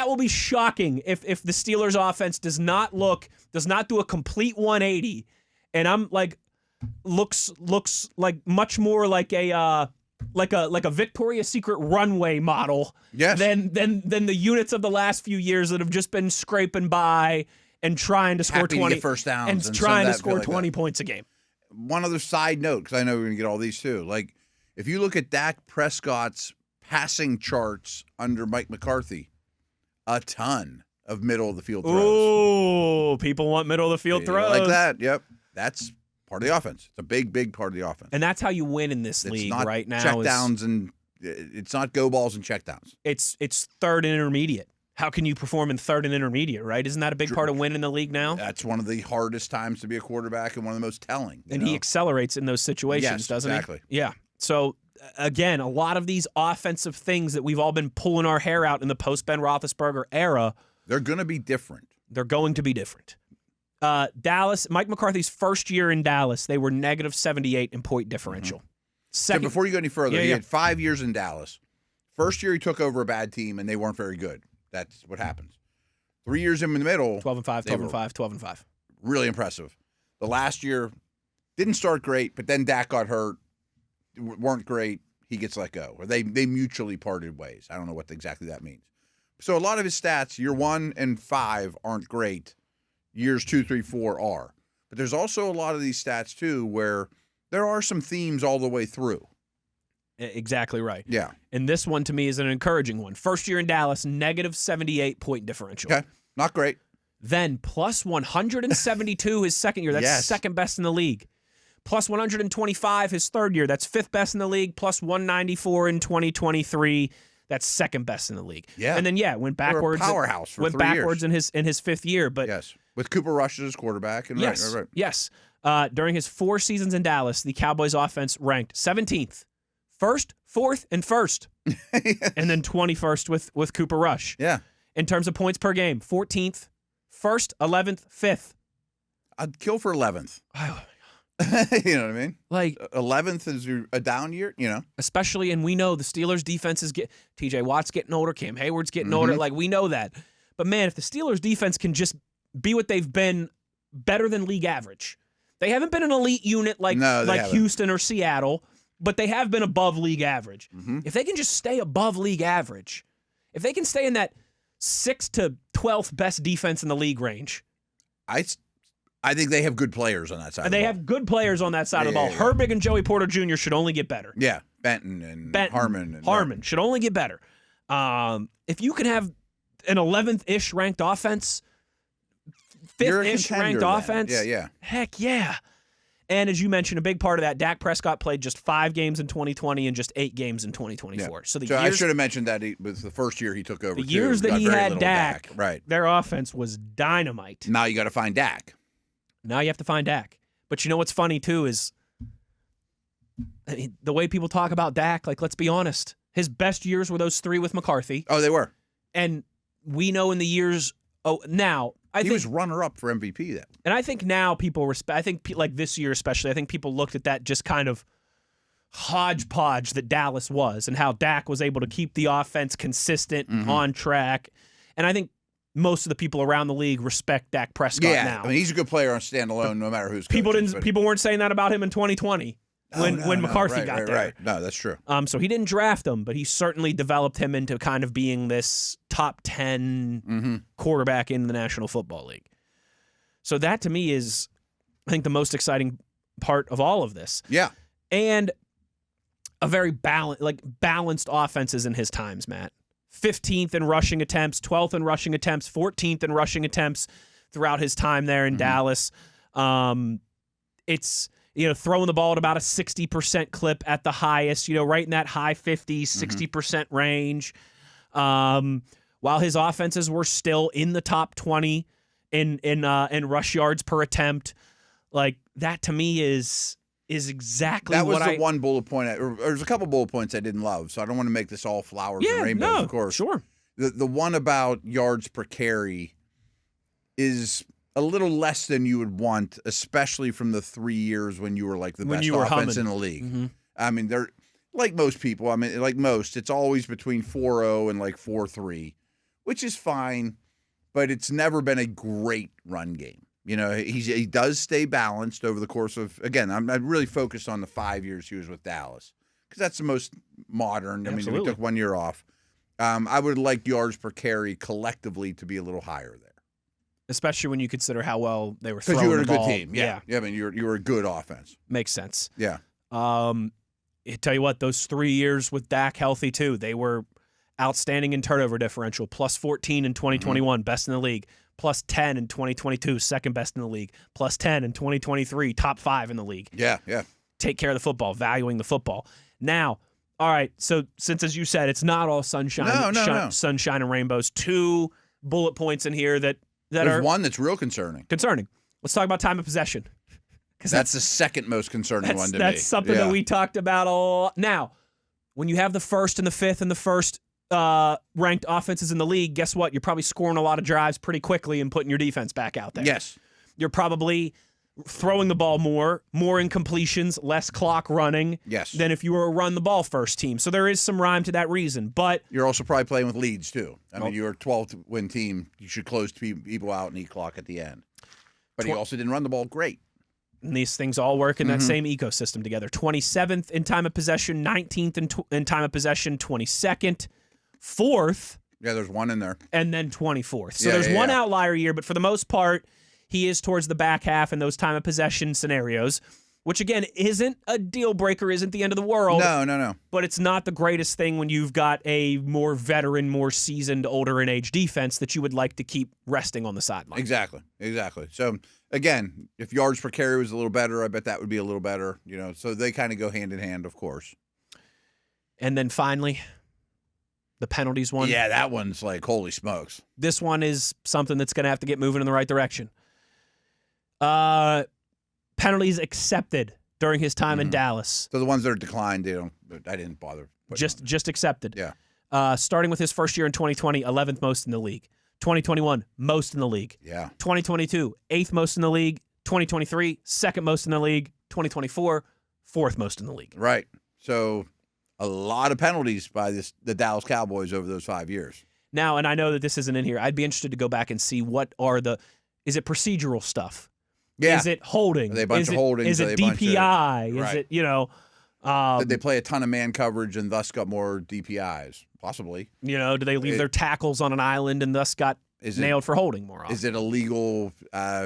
will be shocking if the Steelers offense does not do a complete 180 and I'm like looks like much more like a Victoria's Secret runway model than the units of the last few years that have just been scraping by and trying to score 20 first downs and trying to score 20 points a game. One other side note, because I know we're going to get all these too. Like, if you look at Dak Prescott's passing charts under Mike McCarthy, a ton of middle of the field throws. Oh, people want middle of the field throws like that. Yep, that's part of the offense. It's a big part of the offense. And that's how you win in this league right now. Checkdowns and it's not go balls and checkdowns. It's third and intermediate. How can you perform in third and intermediate, right? Isn't that a big part of winning the league now? That's one of the hardest times to be a quarterback and one of the most telling. And he accelerates in those situations, doesn't he? Exactly. Yeah. So, again, a lot of these offensive things that we've all been pulling our hair out in the post-Ben Roethlisberger era. They're going to be different. They're going to be different. Dallas, Mike McCarthy's first year in Dallas, they were negative 78 in point differential. So before you go any further, he had 5 years in Dallas. First year he took over a bad team, and they weren't very good. That's what happens. 3 years in the middle. 12-5, 12-5, 12-5. Really impressive. The last year didn't start great, but then Dak got hurt. Weren't great. He gets let go. Or they mutually parted ways. I don't know what exactly that means. So a lot of his stats, year 1 and 5, aren't great. Years 2, 3, 4 are. But there's also a lot of these stats, too, where there are some themes all the way through. Exactly right. Yeah. And this one, to me, is an encouraging one. First year in Dallas, negative 78 point differential. Okay. Not great. Then plus 172 his second year. That's second best in the league. Plus 125 his third year. That's fifth best in the league. Plus 194 in 2023. That's second best in the league. Yeah. And then went backwards. Powerhouse for went 3 backwards years. in his fifth year. But with Cooper Rush as his quarterback. And right. Yes. During his 4 seasons in Dallas, the Cowboys offense ranked 17th, 1st, 4th, and 1st. And then 21st with Cooper Rush. Yeah. In terms of points per game, 14th, 1st, 11th, 5th. I'd kill for 11th. Oh, you know what I mean? Like 11th is a down year, Especially, and we know the Steelers' defenses T.J. Watt's getting older, Cam Hayward's getting older. Like, we know that. But, man, if the Steelers' defense can just be what they've been, better than league average. They haven't been an elite unit like Houston or Seattle, but they have been above league average. If they can just stay above league average, if they can stay in that 6th to 12th best defense in the league range. I think they have good players on that side. They have good players on that side of the ball. Herbig and Joey Porter Jr. should only get better. Yeah, Benton and Harmon. Harmon should only get better. If you can have an 11th-ish ranked offense, 5th-ish ranked offense, heck yeah. And as you mentioned, a big part of that, Dak Prescott played just 5 games in 2020 and just 8 games in 2024. Yeah. So I should have mentioned that it was the first year he took over. The years that he had Dak, right? Their offense was dynamite. Now you got to find Dak. Now you have to find Dak. But you know what's funny, too, is the way people talk about Dak, like, let's be honest. His best years were those 3 with McCarthy. Oh, they were. And we know in the years now, I think he was runner-up for MVP then. And I think now people respect, I think like this year especially, I think people looked at that just kind of hodgepodge that Dallas was and how Dak was able to keep the offense consistent, on track. And I think most of the people around the league respect Dak Prescott now. I mean, he's a good player on standalone, no matter who's people coaching, People weren't saying that about him in 2020 when McCarthy got there. Right. No, that's true. So he didn't draft him, but he certainly developed him into kind of being this top 10 quarterback in the National Football League. So that to me is, I think, the most exciting part of all of this. Yeah. And a very balanced offenses in his times, Matt. 15th in rushing attempts, 12th in rushing attempts, 14th in rushing attempts throughout his time there in Dallas. It's, throwing the ball at about a 60% clip at the highest, right in that high 50s, 60% range. While his offenses were still in the top 20 in rush yards per attempt, like that to me is exactly that was what the one bullet point. There's a couple bullet points I didn't love, so I don't want to make this all flowers and rainbows. Of course, sure. The one about yards per carry is a little less than you would want, especially from the 3 years when you were like the best offense in the league. Mm-hmm. I mean, they're like most people. I mean, like most, it's always between 4.0 and like 4.3, which is fine, but it's never been a great run game. He does stay balanced over the course of, again, I'm really focused on the 5 years he was with Dallas because that's the most modern. Absolutely. I mean, we took 1 year off. I would like yards per carry collectively to be a little higher there. Especially when you consider how well they were throwing the ball. Because you were a good team. Yeah. I mean, you were a good offense. Makes sense. Yeah. I tell you what, those 3 years with Dak healthy too, they were outstanding in turnover differential, plus 14 in 2021, best in the league, plus 10 in 2022, second best in the league, plus 10 in 2023, top 5 in the league. Yeah. Take care of the football, valuing the football. Now, all right, so since, as you said, it's not all sunshine, sunshine and rainbows, 2 bullet points in here that There's one that's real concerning. Let's talk about time of possession. That's the second most concerning one to me. That's something that we talked about a lot. Now, when you have the first and the fifth and the first ranked offenses in the league, guess what? You're probably scoring a lot of drives pretty quickly and putting your defense back out there. Yes. You're probably throwing the ball more incompletions, less clock running than if you were a run the ball first team. So there is some rhyme to that reason. But you're also probably playing with leads too. I mean, you're a 12-win team. You should close people out and eat clock at the end. But he also didn't run the ball great. And these things all work in that same ecosystem together. 27th in time of possession, 19th in time of possession, 22nd, 4th. Yeah, there's one in there. And then 24th. So there's one outlier year, but for the most part, he is towards the back half in those time of possession scenarios, which, again, isn't a deal breaker, isn't the end of the world. No. But it's not the greatest thing when you've got a more veteran, more seasoned, older in age defense that you would like to keep resting on the sideline. Exactly. So, again, if yards per carry was a little better, I bet that would be a little better. So they kind of go hand in hand, of course. And then finally, the penalties one. Yeah, that one's like, holy smokes. This one is something that's going to have to get moving in the right direction. Penalties accepted during his time in Dallas. So the ones that are declined, I didn't bother. Just accepted. Yeah. Starting with his first year in 2020, 11th most in the league. 2021, most in the league. Yeah. 2022, 8th most in the league. 2023, 2nd most in the league. 2024, 4th most in the league. Right. So a lot of penalties by the Dallas Cowboys over those 5 years. Now, and I know that this isn't in here. I'd be interested to go back and see is it procedural stuff? Yeah. Is it holding? Are they a bunch of holdings? Is it DPI? Is it, did they play a ton of man coverage and thus got more DPIs? Possibly. Do they leave their tackles on an island and thus got nailed for holding more often? Is it illegal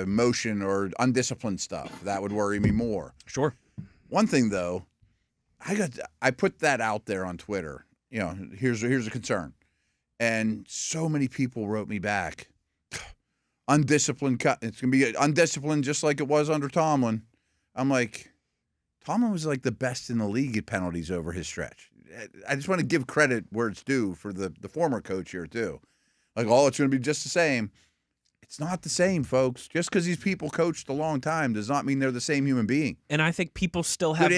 motion or undisciplined stuff? That would worry me more. Sure. One thing, though, I put that out there on Twitter. Here's a concern. And so many people wrote me back. Undisciplined cut. It's going to be undisciplined just like it was under Tomlin. I'm like, Tomlin was like the best in the league at penalties over his stretch. I just want to give credit where it's due for the former coach here, too. Like, it's going to be just the same. It's not the same, folks. Just because these people coached a long time does not mean they're the same human being. And I think people still have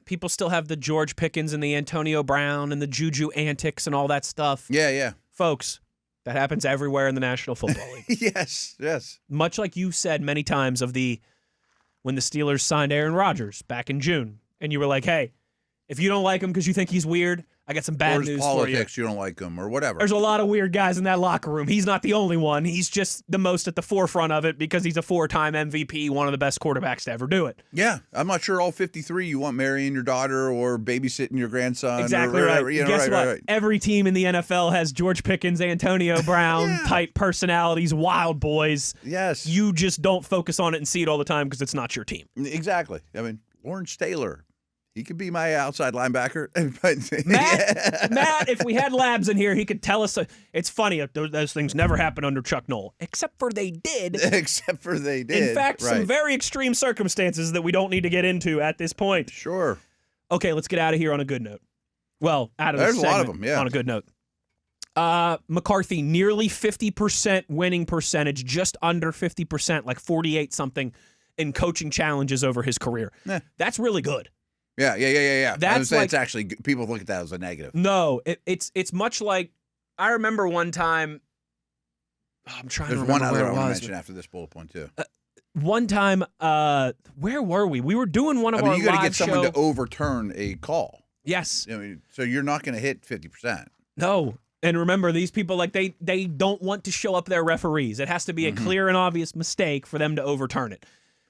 people still have the George Pickens and the Antonio Brown and the Juju antics and all that stuff. Yeah. Folks, that happens everywhere in the National Football League. Yes. Much like you said many times when the Steelers signed Aaron Rodgers back in June, and you were like, hey, if you don't like him because you think he's weird, I got some bad news for you. Politics, you don't like him or whatever. There's a lot of weird guys in that locker room. He's not the only one. He's just the most at the forefront of it because he's a 4-time MVP, one of the best quarterbacks to ever do it. Yeah. I'm not sure all 53 you want marrying your daughter or babysitting your grandson. Exactly right. Guess what? Right. Every team in the NFL has George Pickens, Antonio Brown type personalities, wild boys. Yes. You just don't focus on it and see it all the time because it's not your team. Exactly. I mean, Lawrence Taylor. He could be my outside linebacker. Matt, if we had Labs in here, he could tell us. It's funny. Those things never happened under Chuck Noll, except for they did. In fact, some very extreme circumstances that we don't need to get into at this point. Sure. Okay, let's get out of here on a good note. Well, out of There's this a lot of them, yeah. On a good note. McCarthy, nearly 50% winning percentage, just under 50%, like 48-something in coaching challenges over his career. That's really good. Yeah. I would say like, it's actually, people look at that as a negative. No, it's much like, I remember one time, I'm trying to remember There's one other I want to mention but, after this bullet point, too. One time, where were we? We were doing one of our live show. You got to get someone to overturn a call. Yes. So you're not going to hit 50%. No. And remember, these people, like, they don't want to show up their referees. It has to be a clear and obvious mistake for them to overturn it.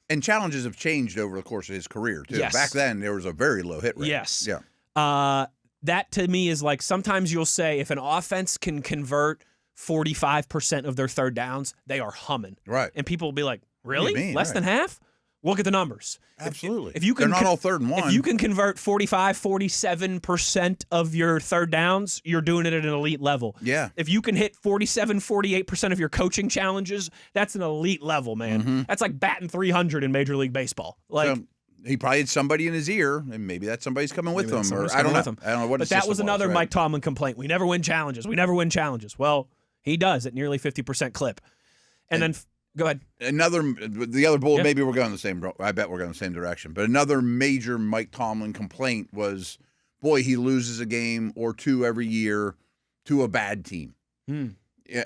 And challenges have changed over the course of his career, too. Yes. Back then, there was a very low hit rate. Yes. Yeah. That, to me, is like sometimes you'll say if an offense can convert 45% of their third downs, they are humming. Right. And people will be like, really? Less than half? Look at the numbers. Absolutely. If you can, they're not all 3rd and 1. If you can convert 45, 47% of your third downs, you're doing it at an elite level. Yeah. If you can hit 47, 48% of your coaching challenges, that's an elite level, man. That's like batting 300 in Major League Baseball. Like, so he probably had somebody in his ear, and maybe that somebody's coming with him. Or I don't know what. But that was another Mike Tomlin complaint. We never win challenges. We never win challenges. Well, he does at nearly 50% clip. And then. Go ahead. The other bullet, maybe we're going the same. I bet we're going the same direction. But another major Mike Tomlin complaint was, boy, he loses a game or two every year to a bad team. Yeah,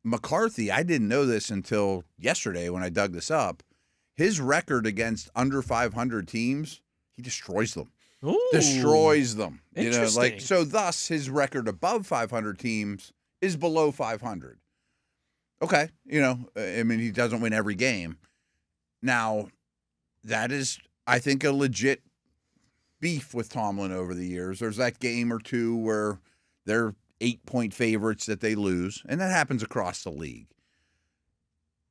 McCarthy, I didn't know this until yesterday when I dug this up. His record against under 500 teams, he destroys them. Ooh, destroys them. Interesting. So thus his record above 500 teams is below 500. Okay, he doesn't win every game. Now, that is, I think, a legit beef with Tomlin over the years. There's that game or two where they're 8-point favorites that they lose, and that happens across the league.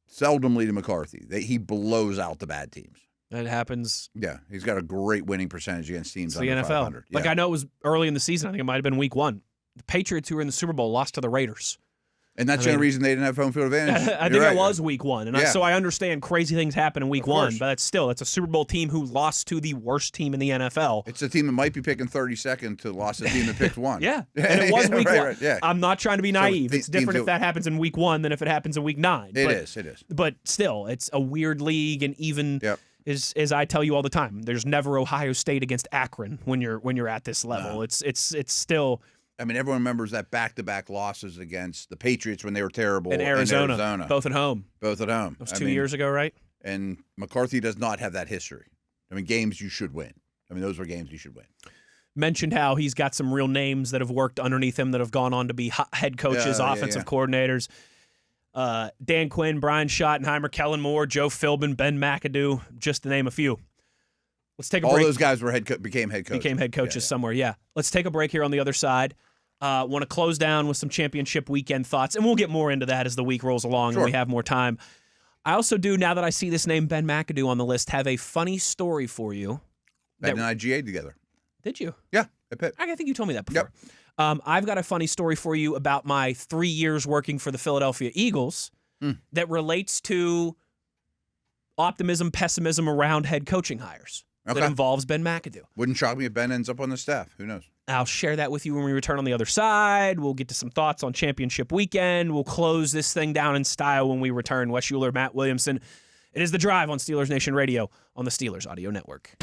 Seldomly to McCarthy. He blows out the bad teams. That happens. Yeah, he's got a great winning percentage against teams under the NFL. 500. Like, I know it was early in the season. I think it might have been week 1. The Patriots, who were in the Super Bowl, lost to the Raiders. And that's the only reason they didn't have home field advantage. I think it was week 1. And so I understand crazy things happen in week 1, but that's a Super Bowl team who lost to the worst team in the NFL. It's a team that might be picking 32nd to lost a team that picked 1. Yeah. And it was week 1. Right, yeah. I'm not trying to be naive. So it's different if that happens in week 1 than if it happens in week 9. It is. But still, it's a weird league, and even as I tell you all the time, there's never Ohio State against Akron when you're at this level. It's still. I mean, everyone remembers that back-to-back losses against the Patriots when they were terrible in Arizona. Both at home. That was 2 years ago, right? And McCarthy does not have that history. I mean, games you should win. I mean, those were games you should win. Mentioned how he's got some real names that have worked underneath him that have gone on to be head coaches, offensive coordinators. Dan Quinn, Brian Schottenheimer, Kellen Moore, Joe Philbin, Ben McAdoo, just to name a few. Let's take a break. All those guys became head coaches. Became head coaches somewhere, yeah. Let's take a break here on the other side. Want to close down with some championship weekend thoughts, and we'll get more into that as the week rolls along and we have more time. I also do, now that I see this name Ben McAdoo on the list, have a funny story for you. Ben and I GA'd together. Did you? Yeah, at Pitt. I think you told me that before. Yep. I've got a funny story for you about my 3 years working for the Philadelphia Eagles that relates to optimism, pessimism around head coaching hires. That involves Ben McAdoo. Wouldn't shock me if Ben ends up on the staff. Who knows? I'll share that with you when we return on the other side. We'll get to some thoughts on championship weekend. We'll close this thing down in style when we return. Wes Uhler, Matt Williamson. It is The Drive on Steelers Nation Radio on the Steelers Audio Network.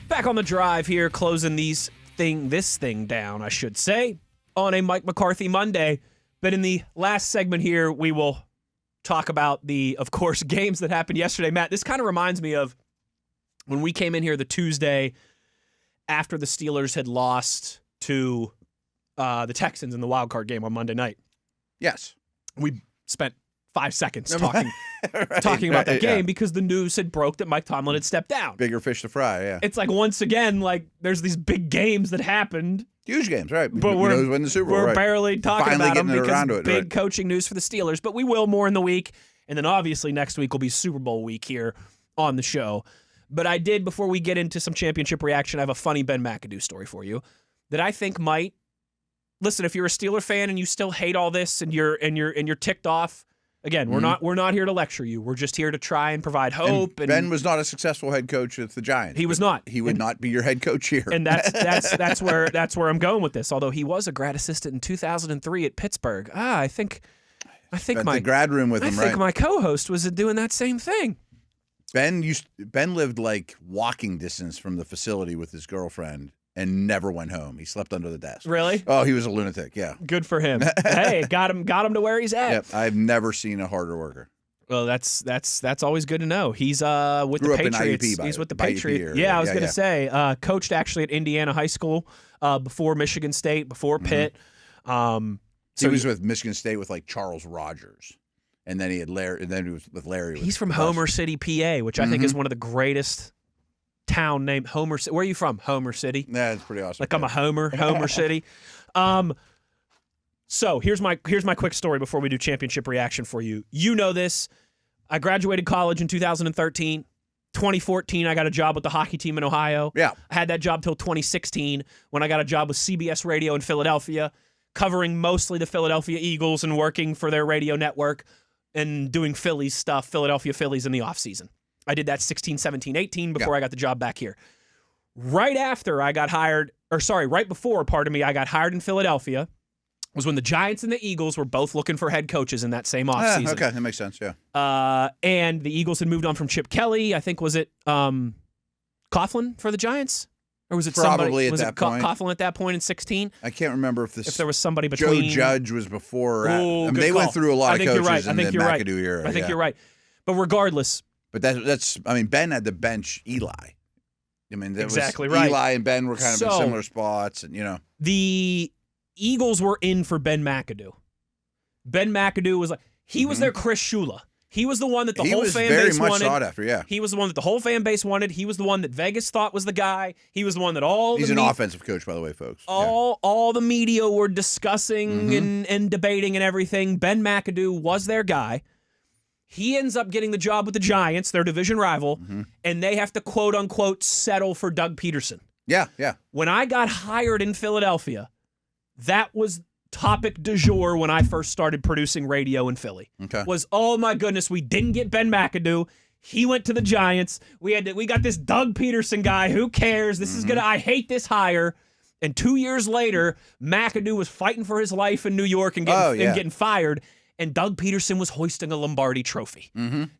Back on The Drive here, closing this thing down, I should say, on a Mike McCarthy Monday. But in the last segment here, we will talk about the, of course, games that happened yesterday. Matt, this kind of reminds me of when we came in here the Tuesday after the Steelers had lost to the Texans in the wild card game on Monday night. Yes. We spent 5 seconds talking about that game because the news had broke that Mike Tomlin had stepped down. Bigger fish to fry, yeah. It's like, once again, like, there's these big games that happened. Huge games, right? But win the Super Bowl, we're right. barely talking Finally about them because around to it, big coaching news for the Steelers. But we will more in the week. And then obviously next week will be Super Bowl week here on the show. But I did, before we get into some championship reaction, I have a funny Ben Mcadoo story for you that I think might, listen, if you're a Steeler fan and you still hate all this and you're ticked off, again, we're not here to lecture you. We're just here to try and provide hope. And Ben was not a successful head coach with the Giants. He was not. He would not be your head coach here. And that's where I'm going with this. Although he was a grad assistant in 2003 at Pittsburgh. I think the grad room with him. I think my co-host was doing that same thing. Ben lived like walking distance from the facility with his girlfriend and never went home. He slept under the desk. Really? Oh, he was a lunatic. Yeah. Good for him. Hey, got him to where he's at. Yep. I've never seen a harder worker. Well, that's always good to know. He's with the Patriots. He's with the Patriots. Yeah, I was going to say, coached actually at Indiana High School before Michigan State, before Pitt. He was with Michigan State with like Charles Rogers. And then he had Larry. And then he was with Larry. He's from Homer City, PA, which I think is one of the greatest town named Homer City. Where are you from? Homer City. Yeah, it's pretty awesome. Like I'm a Homer City. So here's my quick story before we do championship reaction for you. You know this. I graduated college in 2013. 2014, I got a job with the hockey team in Ohio. Yeah. I had that job till 2016 when I got a job with CBS Radio in Philadelphia, covering mostly the Philadelphia Eagles and working for their radio network and doing Phillies stuff, Philadelphia Phillies in the offseason. I did that 16, 17, 18 before I got the job back here. Right before, I got hired in Philadelphia was when the Giants and the Eagles were both looking for head coaches in that same offseason. Okay, that makes sense, yeah. And the Eagles had moved on from Chip Kelly. I think, was it Coughlin for the Giants? Or was it probably somebody? At that point? Coughlin at that point in 16? I can't remember if there was somebody between. Joe Judge was before. They call. went through a lot of coaches in the McAdoo era. I think you're right. But regardless. But that's. I mean, Ben had to bench Eli. I mean, exactly was right. Eli and Ben were kind of in similar spots, and the Eagles were in for Ben Mcadoo. Ben Mcadoo was he was their Chris Shula. He was the one that the whole fan base wanted. He was very much sought after, yeah. He was the one that the whole fan base wanted. He was the one that Vegas thought was the guy. He was the one that He's an offensive coach, by the way, folks. All the media were discussing and debating and everything. Ben Mcadoo was their guy. He ends up getting the job with the Giants, their division rival, and they have to, quote-unquote, settle for Doug Peterson. Yeah, yeah. When I got hired in Philadelphia, that was topic du jour when I first started producing radio in Philly. Okay. Was, oh my goodness, we didn't get Ben Mcadoo. He went to the Giants. We got this Doug Peterson guy. Who cares? This is I hate this hire. And 2 years later, McAdoo was fighting for his life in New York and getting fired. And Doug Peterson was hoisting a Lombardi trophy.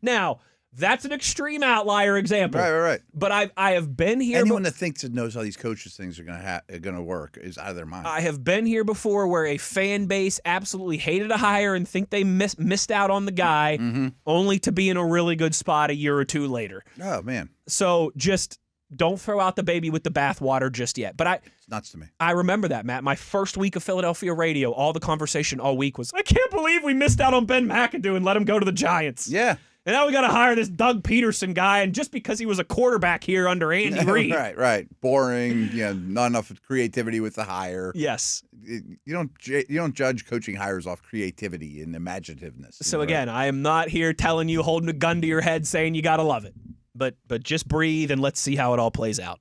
Now, that's an extreme outlier example. Right. But I have been here. Anyone that thinks that knows how these coaches things are going to work is out of their mind. I have been here before where a fan base absolutely hated a hire and think they missed out on the guy, only to be in a really good spot a year or two later. Oh man! So just don't throw out the baby with the bathwater just yet. But it's nuts to me. I remember that, Matt. My first week of Philadelphia radio, all the conversation all week was, I can't believe we missed out on Ben Mcadoo and let him go to the Giants. Yeah. And now we got to hire this Doug Peterson guy, and just because he was a quarterback here under Andy Reid. Right. Boring, not enough creativity with the hire. Yes. You don't judge coaching hires off creativity and imaginativeness. So again, I am not here telling you, holding a gun to your head saying you got to love it. But just breathe and let's see how it all plays out.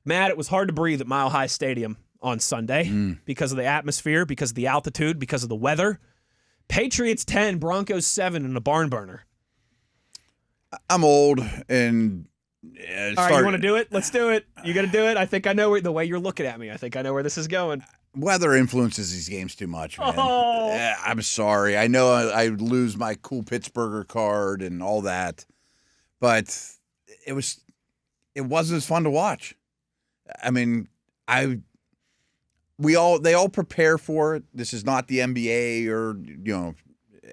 Matt, it was hard to breathe at Mile High Stadium on Sunday because of the atmosphere, because of the altitude, because of the weather. Patriots 10, Broncos 7 in a barn burner. I'm old and all right, you want to do it? Let's do it. You got to do it. I think I know the way you're looking at me. I think I know where this is going. Weather influences these games too much, man. Oh. I'm sorry. I know I lose my cool Pittsburgher card and all that, but it wasn't as fun to watch. I mean, they all prepare for it. This is not the NBA or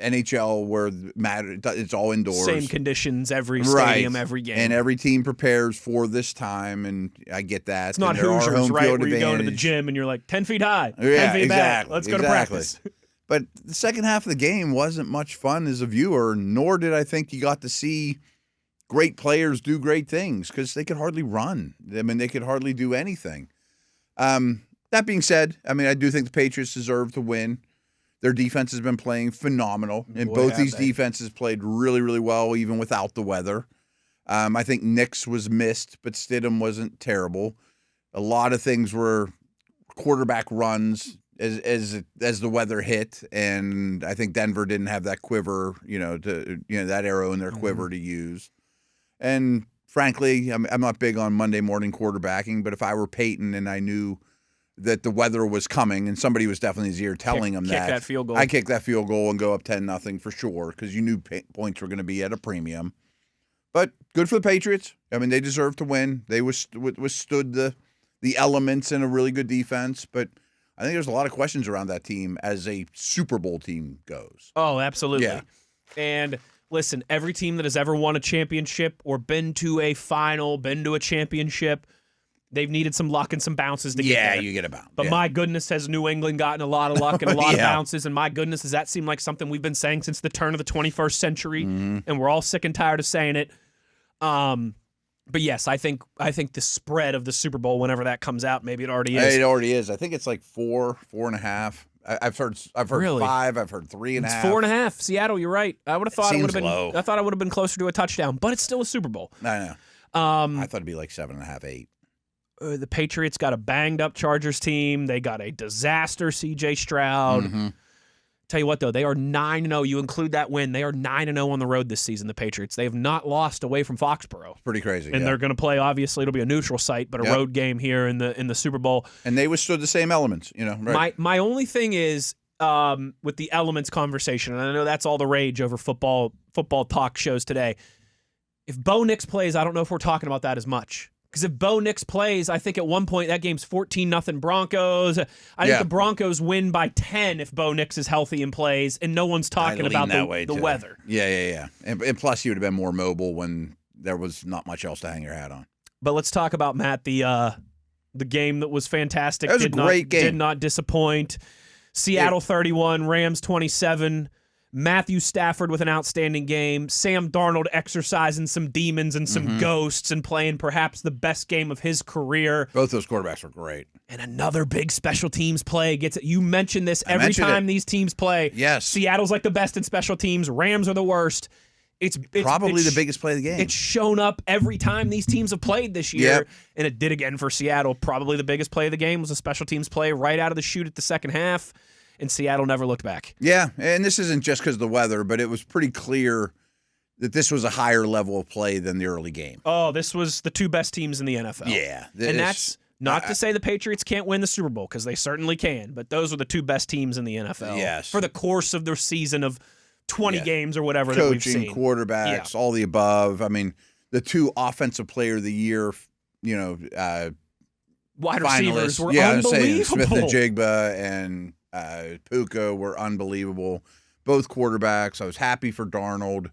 NHL where it's all indoors. Same conditions, every stadium, every game. And every team prepares for this time, and I get that. It's not Hoosiers, right, where you go to the gym and you're like 10 feet high, 10 feet back. Let's go to practice. But the second half of the game wasn't much fun as a viewer, nor did I think you got to see great players do great things because they could hardly run. I mean, they could hardly do anything. That being said, I mean, I do think the Patriots deserve to win. Their defense has been playing phenomenal, and both these defenses played really, really well, even without the weather. I think Nix was missed, but Stidham wasn't terrible. A lot of things were quarterback runs as the weather hit, and I think Denver didn't have that quiver, that arrow in their quiver to use. And frankly, I'm not big on Monday morning quarterbacking, but if I were Payton and I knew that the weather was coming, and somebody was definitely in his ear telling him that field goal. I kick that field goal and go up 10-0 for sure, because you knew points were going to be at a premium. But good for the Patriots. I mean, they deserve to win. They withstood the elements in a really good defense. But I think there's a lot of questions around that team as a Super Bowl team goes. Oh, absolutely. Yeah. And listen, every team that has ever won a championship or been to a final, been to a championship, they've needed some luck and some bounces to get there. Yeah, you get a bounce. But my goodness, has New England gotten a lot of luck and a lot of bounces, and my goodness, does that seem like something we've been saying since the turn of the 21st century, and we're all sick and tired of saying it. But yes, I think the spread of the Super Bowl, whenever that comes out, maybe it already is. It already is. I think it's like 4.5. I've heard Really? 5. I've heard 3.5. It's 4.5. Seattle, you're right. I would have thought it would have been low. I thought it would have been closer to a touchdown, but it's still a Super Bowl. I know. I thought it'd be like 7.5, 8. The Patriots got a banged-up Chargers team. They got a disaster C.J. Stroud. Tell you what, though, they are 9-0. You include that win, they are 9-0 on the road this season, the Patriots. They have not lost away from Foxborough. Pretty crazy, and they're going to play, obviously, it'll be a neutral site, but a road game here in the Super Bowl. And they withstood the same elements, right? My only thing is, with the elements conversation, and I know that's all the rage over football talk shows today. If Bo Nix plays, I don't know if we're talking about that as much. Because if Bo Nix plays, I think at one point that game's 14-0 Broncos. I think the Broncos win by 10 if Bo Nix is healthy and plays, and no one's talking about the weather. Yeah. And plus, he would have been more mobile when there was not much else to hang your hat on. But let's talk about, Matt, the game that was fantastic. That was a great game. Did not disappoint. Seattle 31, Rams 27. Matthew Stafford with an outstanding game. Sam Darnold exercising some demons and some ghosts and playing perhaps the best game of his career. Both those quarterbacks were great. And another big special teams play gets it. You mentioned this every time these teams play. Yes. Seattle's like the best in special teams. Rams are the worst. It's probably the biggest play of the game. It's shown up every time these teams have played this year, and it did again for Seattle. Probably the biggest play of the game was a special teams play right out of the chute at the second half. And Seattle never looked back. Yeah, and this isn't just because of the weather, but it was pretty clear that this was a higher level of play than the early game. Oh, this was the two best teams in the NFL. Yeah. And that's not to say the Patriots can't win the Super Bowl, because they certainly can, but those are the two best teams in the NFL for the course of their season of 20 games or whatever that we've seen. Coaching, quarterbacks, all the above. I mean, the two offensive player of the year, wide receivers were unbelievable. Smith and Jigba and Puka were unbelievable. Both quarterbacks. I was happy for Darnold.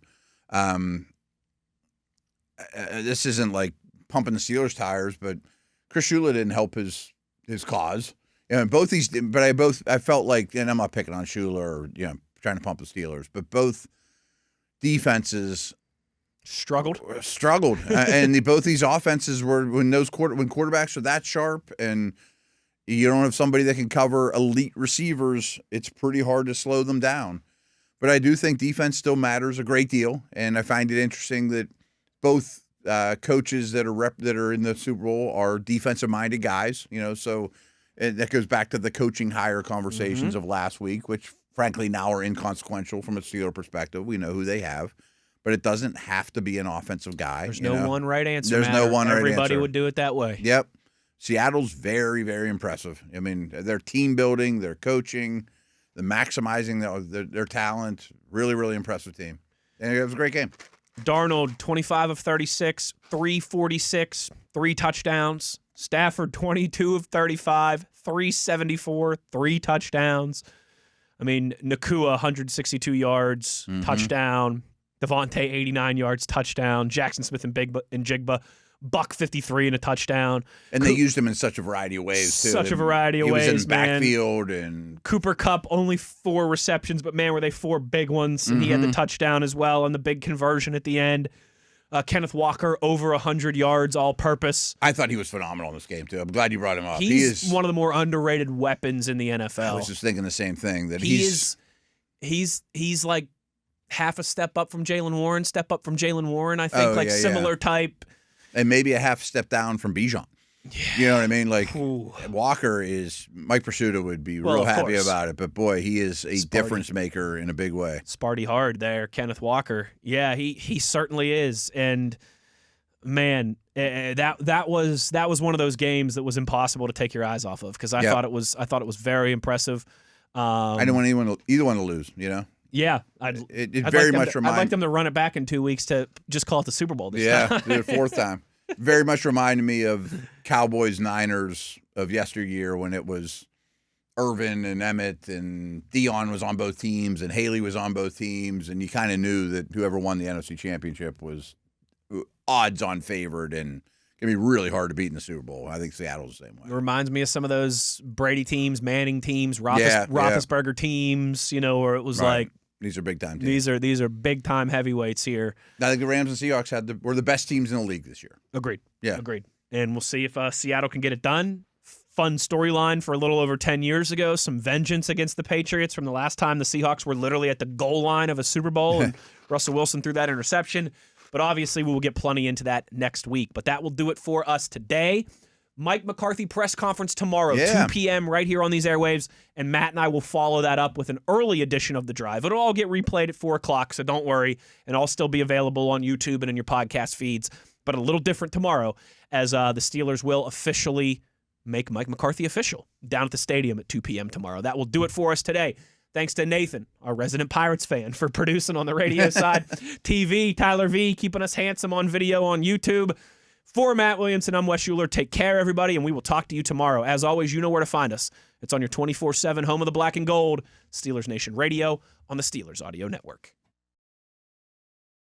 This isn't like pumping the Steelers' tires, but Chris Shula didn't help his cause. And both these, but I felt like, and I'm not picking on Shula or trying to pump the Steelers, but both defenses struggled, and both these offenses were when quarterbacks are that sharp and you don't have somebody that can cover elite receivers, it's pretty hard to slow them down. But I do think defense still matters a great deal, and I find it interesting that both coaches that are in the Super Bowl are defensive-minded guys. So that goes back to the coaching hire conversations of last week, which frankly now are inconsequential from a Steeler perspective. We know who they have, but it doesn't have to be an offensive guy. There's no one right answer. There's no one right answer. Everybody would do it that way. Yep. Seattle's very, very impressive. I mean, their team building, their coaching, the maximizing their talent, really, really impressive team. And it was a great game. Darnold, 25 of 36, 346, 3 touchdowns. Stafford, 22 of 35, 374, 3 touchdowns. I mean, Nakua, 162 yards, touchdown. Devontae, 89 yards, touchdown. Jackson Smith and Jigba, $153 and a touchdown. And they used him in such a variety of ways, too. Such a variety of ways, He was in the backfield. And Cooper Kupp, only 4 receptions, but man, were they 4 big ones. And he had the touchdown as well and the big conversion at the end. Kenneth Walker, over 100 yards all-purpose. I thought he was phenomenal in this game, too. I'm glad you brought him up. He's one of the more underrated weapons in the NFL. I was just thinking the same thing. That he is he's like half a step up from Jaylen Warren, I think, similar type. And maybe a half step down from Bijan. Yeah. You know what I mean? Like, Walker is – Mike Pursuta would be real happy about it. But, boy, he is a difference maker in a big way. Sparty hard there, Kenneth Walker. Yeah, he certainly is. And, man, that was one of those games that was impossible to take your eyes off of because I thought it was very impressive. I didn't want either one to lose, you know? Yeah. It very much reminds – I'd like them to run it back in 2 weeks to just call it the Super Bowl this time. Yeah, the fourth time. Very much reminded me of Cowboys-Niners of yesteryear when it was Irvin and Emmett and Dion was on both teams and Haley was on both teams, and you kind of knew that whoever won the NFC Championship was odds-on favored and going to be really hard to beat in the Super Bowl. I think Seattle's the same way. It reminds me of some of those Brady teams, Manning teams, Roethlisberger teams, where it was like, these are big-time teams. These are big-time heavyweights here. I think the Rams and Seahawks were the best teams in the league this year. Agreed. Yeah. Agreed. And we'll see if Seattle can get it done. Fun storyline for a little over 10 years ago. Some vengeance against the Patriots from the last time the Seahawks were literally at the goal line of a Super Bowl and Russell Wilson threw that interception. But obviously we will get plenty into that next week. But that will do it for us today. Mike McCarthy press conference tomorrow, 2 p.m. right here on these airwaves, and Matt and I will follow that up with an early edition of The Drive. It'll all get replayed at 4 o'clock, so don't worry, and I'll still be available on YouTube and in your podcast feeds, but a little different tomorrow as the Steelers will officially make Mike McCarthy official down at the stadium at 2 p.m. tomorrow. That will do it for us today. Thanks to Nathan, our resident Pirates fan, for producing on the radio side. TV, Tyler V, keeping us handsome on video on YouTube. For Matt Williamson, I'm Wes Uhler. Take care, everybody, and we will talk to you tomorrow. As always, you know where to find us. It's on your 24/7 home of the black and gold, Steelers Nation Radio on the Steelers Audio Network.